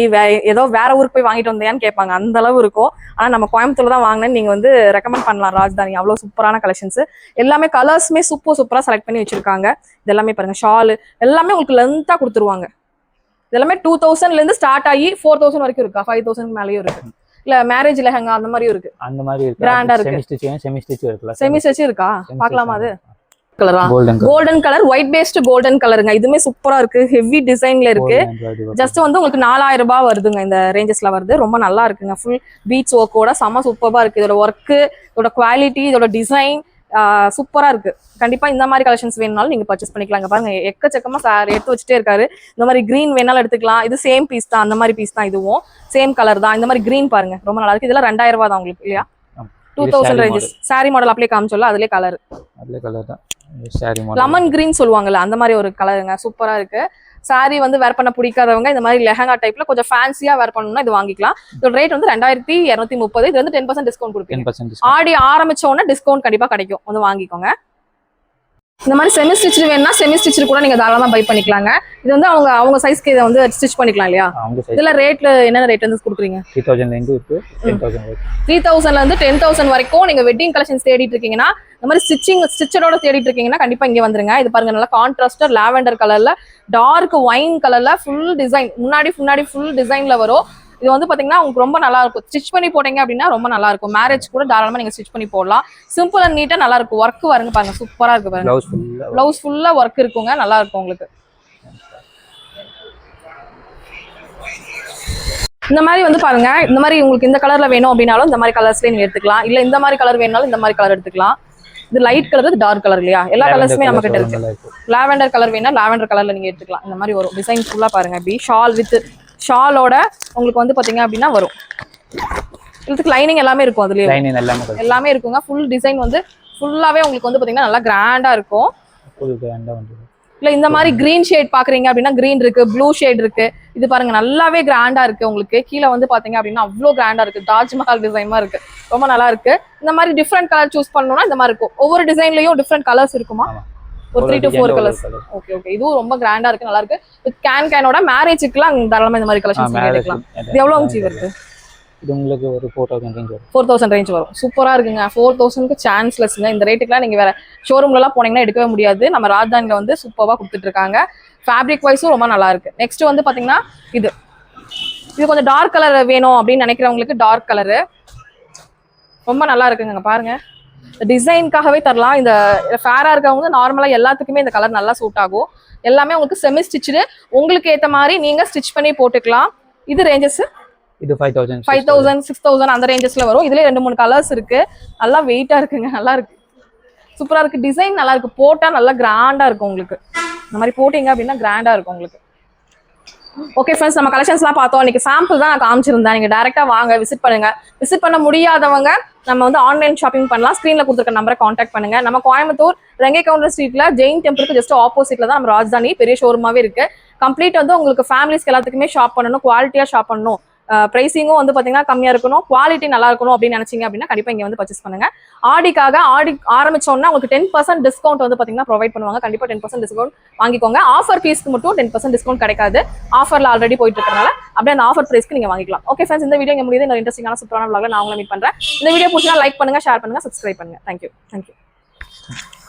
ஏதோ வேற ஊருக்கு போய் வாங்கிட்டு வந்தியான்னு கேட்பாங்க. அந்த அளவு இருக்கும். ஆனா நம்ம கோயம்புத்தூர்ல தான் வாங்கினேன்னு நீங்க வந்து ரெக்கமெண்ட் பண்ணலாம் ராஜ்தானி. அவ்வளவு சூப்பரான கலெக்ஷன்ஸ். எல்லாமே கலர்ஸுமே சூப்பரா செலக்ட் பண்ணி வச்சிருக்காங்க. இது எல்லாமே பாருங்க, ஷால் எல்லாமே உங்களுக்கு லென்த்தா கொடுத்துருவாங்க. இதெல்லாமே 2000 ல இருந்து ஸ்டார்ட் ஆகி 4000 வரைக்கும் இருக்கா? 5000 மேலயும் இருக்கு. இல்ல மேரேஜ் லெஹங்கா அந்த மாதிரியும் இருக்கு. அந்த மாதிரி இருக்கு. கிராண்டா இருக்கு. செமி ஸ்டிச் இருக்கா? பார்க்கலாமா? அது கலரா? Golden colour, white based golden கலருங்க. இதுமே சூப்பரா இருக்கு. ஹெவி டிசைன்ல இருக்கு. ஜஸ்ட் வந்து உங்களுக்கு 4000 ரூபாய் வருதுங்க. இந்த ரேஞ்சஸ்ல வருது. ரொம்ப நல்லா இருக்குங்க. ஃபுல் பீட்ஸ் ஒர்க்கோட செம சூப்பரா இருக்கு. இதோட ஒர்க்கு, இதோட குவாலிட்டி, இதோட டிசைன் சூப்பரா இருக்கு. கண்டிப்பா இந்த மாதிரி கலெக்ஷன்ஸ் வேணும்னாலும் நீங்க பர்ச்சேஸ் பண்ணிக்கலாம். பாருங்க, எக்கச்சக்கமா சார் எடுத்து வச்சுட்டே இருக்காரு. இந்த மாதிரி கிரீன் வேணாலும் எடுத்துக்கலாம். இது சேம் பீஸ் தான், அந்த மாதிரி பீஸ் தான். இதுவும் சேம் கலர் தான். இந்த மாதிரி கிரீன் பாருங்க, ரொம்ப நல்லா இருக்கு. இதெல்லாம் 2000 ரூபாய் தான் உங்களுக்கு இல்லையா? 2000 ரேஞ்சஸ். சாரி மாடல் அப்படியே காமிச்சோல்ல, அதுலயே கலர் தான். சாரி மாடல் லெமன் கிரீன் சொல்லுவாங்கல்ல, அந்த மாதிரி ஒரு கலருங்க. சூப்பரா இருக்கு. சாரி வந்து வேர் பண்ண பிடிக்காதவங்க இந்த மாதிரி லெஹங்கா டைப்ல கொஞ்சம் ஃபேன்சியா வேர் பண்ணணும்னா இது வாங்கிக்கலாம். இதோட ரேட் வந்து 2230. இது வந்து 10% டிஸ்கவுண்ட் கொடுப்பீங்க. ஆடி ஆரம்பிச்ச உடனே டிஸ்கவுண்ட் கண்டிப்பா கிடைக்கும், வந்து வாங்கிக்கோங்க. இந்த மாதிரி செமி ஸ்டிச் வேணும்னா செமி ஸ்டிச் கூட நீங்க தாராளமா பை பண்ணிக்கலாங்க. இது வந்து அவங்க சைஸ்க்கு இதை வந்து ஸ்டிச் பண்ணிக்கலாம் இல்லையா? இதுல ரேட்ல என்ன ரேட் வந்து கொடுக்குறீங்க? 3000 ல இருந்து 3000 ல இருந்து 10000 வரைக்கும். நீங்க வெட்டிங் கலெக்ஷன்ஸ் தேடிட்டு இருக்கீங்கன்னா, இந்த மாதிரி ஸ்டிச்சரோட தேடிட்டு இருக்கீங்கன்னா கண்டிப்பா இங்க வந்துருங்க. இது பாருங்க, நல்லா கான்ட்ராஸ்டர் லாவெண்டர் கலர்ல, டார்க் ஒயின் கலர்ல ஃபுல் டிசைன், முன்னாடி ஃபுல் டிசைன்ல வரும். இது வந்து பாத்தீங்கன்னா உங்களுக்கு ரொம்ப நல்லா இருக்கும். ஸ்டிச் பண்ணி போட்டீங்க அப்படின்னா ரொம்ப நல்லா இருக்கும். மேரேஜ் கூட தாராளமா நீங்க ஸ்டிச் பண்ணி போடலாம். சிம்பிள் அண்ட் நீட்டா நல்லா இருக்கும். ஒர்க் வருங்க பாருங்க, சூப்பரா இருக்கு பாருங்க. பிளவுஸ் ஃபுல்லா ஒர்க் இருக்குங்க, நல்லா இருக்கும் உங்களுக்கு. இந்த மாதிரி வந்து பாருங்க, இந்த மாதிரி உங்களுக்கு இந்த கலர்ல வேணும் அப்படின்னாலும் இந்த மாதிரி கலர்ஸ்ல நீங்க எடுத்துக்கலாம். இல்ல இந்த மாதிரி கலர் வேணாலும் இந்த மாதிரி கலர் எடுத்துக்கலாம். இது லைட் கலர், இது டார்க் கலர் இல்லையா? எல்லா கலர்ஸுமே நம்ம கிட்ட இருக்கு. லாவெண்டர் கலர் வேணா லாவெண்டர் கலர்ல நீங்க எடுத்துக்கலாம். இந்த மாதிரி வரும் டிசைன் ஃபுல்லா பாருங்க. அப்படி ஷால் வித் ஷாலோட உங்களுக்கு வந்து பாத்தீங்க அப்படின்னா வரும். இதுக்கு லைனிங் எல்லாமே இருக்கும் அதுலயே லைனிங் எல்லாமே கொடுத்து எல்லாமே இருக்குங்க ஃபுல் டிசைன் வந்து ஃபுல்லாவே உங்களுக்கு வந்து பாத்தீங்கன்னா நல்லா கிராண்டா இருக்கும் ஃபுல் கிராண்டா வந்து இல்ல இந்த மாதிரி கிரீன் ஷேட் பாக்குறீங்க அப்படின்னா கிரீன் இருக்கு ப்ளூ ஷேட் இருக்கு இது பாருங்க நல்லாவே கிராண்டா இருக்கு உங்களுக்கு கீழே வந்து பாத்தீங்க அப்படின்னா அவ்வளவு கிராண்டா இருக்கு தாஜ்மஹால் டிசைன் இருக்கு ரொம்ப நல்லா இருக்கு இந்த மாதிரி டிஃப்ரெண்ட் கலர் சூஸ் பண்ணணும்னா இந்த மாதிரி இருக்கும் ஒவ்வொரு டிசைன்லயும் டிஃப்ரெண்ட் கலர்ஸ் இருக்குமா ஒரு 3 to 4 கலர்ஸ் ஓகே ஓகே இதுவும் ரொம்ப கிராண்டா இருக்கு நல்லா இருக்கு வித் கேனோட மேரேஜுக்குலாம் தாராளமா இந்த மாதிரி கலெக்ஷன்ஸ் எடுக்கலாம் இது எவ்வளவு ஜி வருது இது உங்களுக்கு ஒரு 4000 ரேஞ்ச் வரும் 4000 ரேஞ்ச் வரும் சூப்பரா இருக்குங்க 4000க்கு சான்ஸ்லெஸ்ங்க இந்த ரேட்டுக்குலாம் நீங்க வேற ஷோரூம்ல எல்லாம் போனீங்கன்னா எடுக்கவே முடியாது நம்ம ராஜதானில வந்து சூப்பரா கொடுத்துட்டு இருக்காங்க ஃபேப்ரிக் வைஸும் ரொம்ப நல்லா இருக்கு நெக்ஸ்ட் வந்து பாத்தீங்கன்னா இது கொஞ்சம் டார்க் கலர் வேணும் அப்படின்னு நினைக்கிறவங்களுக்கு டார்க் கலரு ரொம்ப நல்லா இருக்குங்க பாருங்க டிசைனுக்காகவே தரலாம் இந்த ஃபேரா இருக்கவங்க நார்மலா எல்லாத்துக்குமே இந்த கலர் நல்லா சூட் ஆகும் எல்லாமே உங்களுக்கு செமி ஸ்டிச்சு உங்களுக்கு ஏத்த மாதிரி நீங்க ஸ்டிச் பண்ணி போட்டுக்கலாம் இது ரேஞ்சஸ் இது 5000 6000 அந்த ரேஞ்சஸ்ல வரும் இதுல 2-3 கலர்ஸ் இருக்கு நல்லா வெயிட்டா இருக்குங்க நல்லா இருக்கு சூப்பரா இருக்கு டிசைன் நல்லா இருக்கு போட்டா நல்லா கிராண்டா இருக்கும் உங்களுக்கு இந்த மாதிரி போட்டீங்க அப்படின்னா கிராண்டா இருக்கும் உங்களுக்கு ஓகே ஃப்ரெண்ட்ஸ் நம்ம கலெக்ஷன்ஸ்லாம் பார்த்தோம் இன்னைக்கு சாம்பிள் தான் நான் காமிச்சிருந்தேன் நீங்க டைரக்டா வாங்க விசிட் பண்ணுங்க விசிட் பண்ண முடியாதவங்க நம்ம வந்து ஆன்லைன் ஷாப்பிங் பண்ணலாம் ஸ்க்ரீன்ல கொடுத்துருக்க நம்பரை காண்டாக்ட் பண்ணுங்க நம்ம கோயம்புத்தூர் ரெங்கை கவுண்டர் ஸ்ட்ரீட்ல ஜெயின் டெம்பிளுக்கு ஜஸ்ட் ஆப்போசிட்ல தான் நம்ம ராஜதானி பெரிய ஷோரூமாவே இருக்கு கம்ப்ளீட் வந்து உங்களுக்கு ஃபேமிலிஸ்க்கு எல்லாத்துக்குமே ஷாப் பண்ணணும் குவாலிட்டியா ஷாப் பண்ணணும் பிரைசிங்கும் வந்து பாத்தீங்கன்னா கம்மியா இருக்கணும் குவாலிட்டி நல்லா இருக்கணும் அப்படின்னு நினைச்சீங்க அப்படின்னா கண்டிப்பா இங்க வந்து பர்ச்சேஸ் பண்ணுங்க ஆடிக்காக ஆடி ஆரம்பிச்சோம்னா உங்களுக்கு 10% டிஸ்கவுண்ட் வந்து பாத்தீங்கன்னா ப்ரொவைட் பண்ணுவாங்க கண்டிப்பா 10% டிஸ்கவுண்ட் வாங்கிக்கோங்க ஆஃபர் பீஸ்க்கு மட்டும் 10% டிஸ்கவுண்ட் கிடைக்காது ஆஃபர்ல ஆல்ரெடி போயிட்டு இருக்கனால அப்படியே அந்த ஆஃபர் பிரைஸ்க்கு நீங்க வாங்கிக்கலாம் ஓகே ஃப்ரெண்ட்ஸ் இந்த வீடியோ இங்க முடியுது இந்த இன்ட்ரெஸ்டிங்கான சூப்பரான vlogல நான் உங்களை மீட் பண்றேன் இந்த வீடியோ பிடிச்சா லைக் பண்ணுங்க ஷேர் பண்ணுங்க சப்ஸ்கிரைப் பண்ணுங்க தேங்க்யூ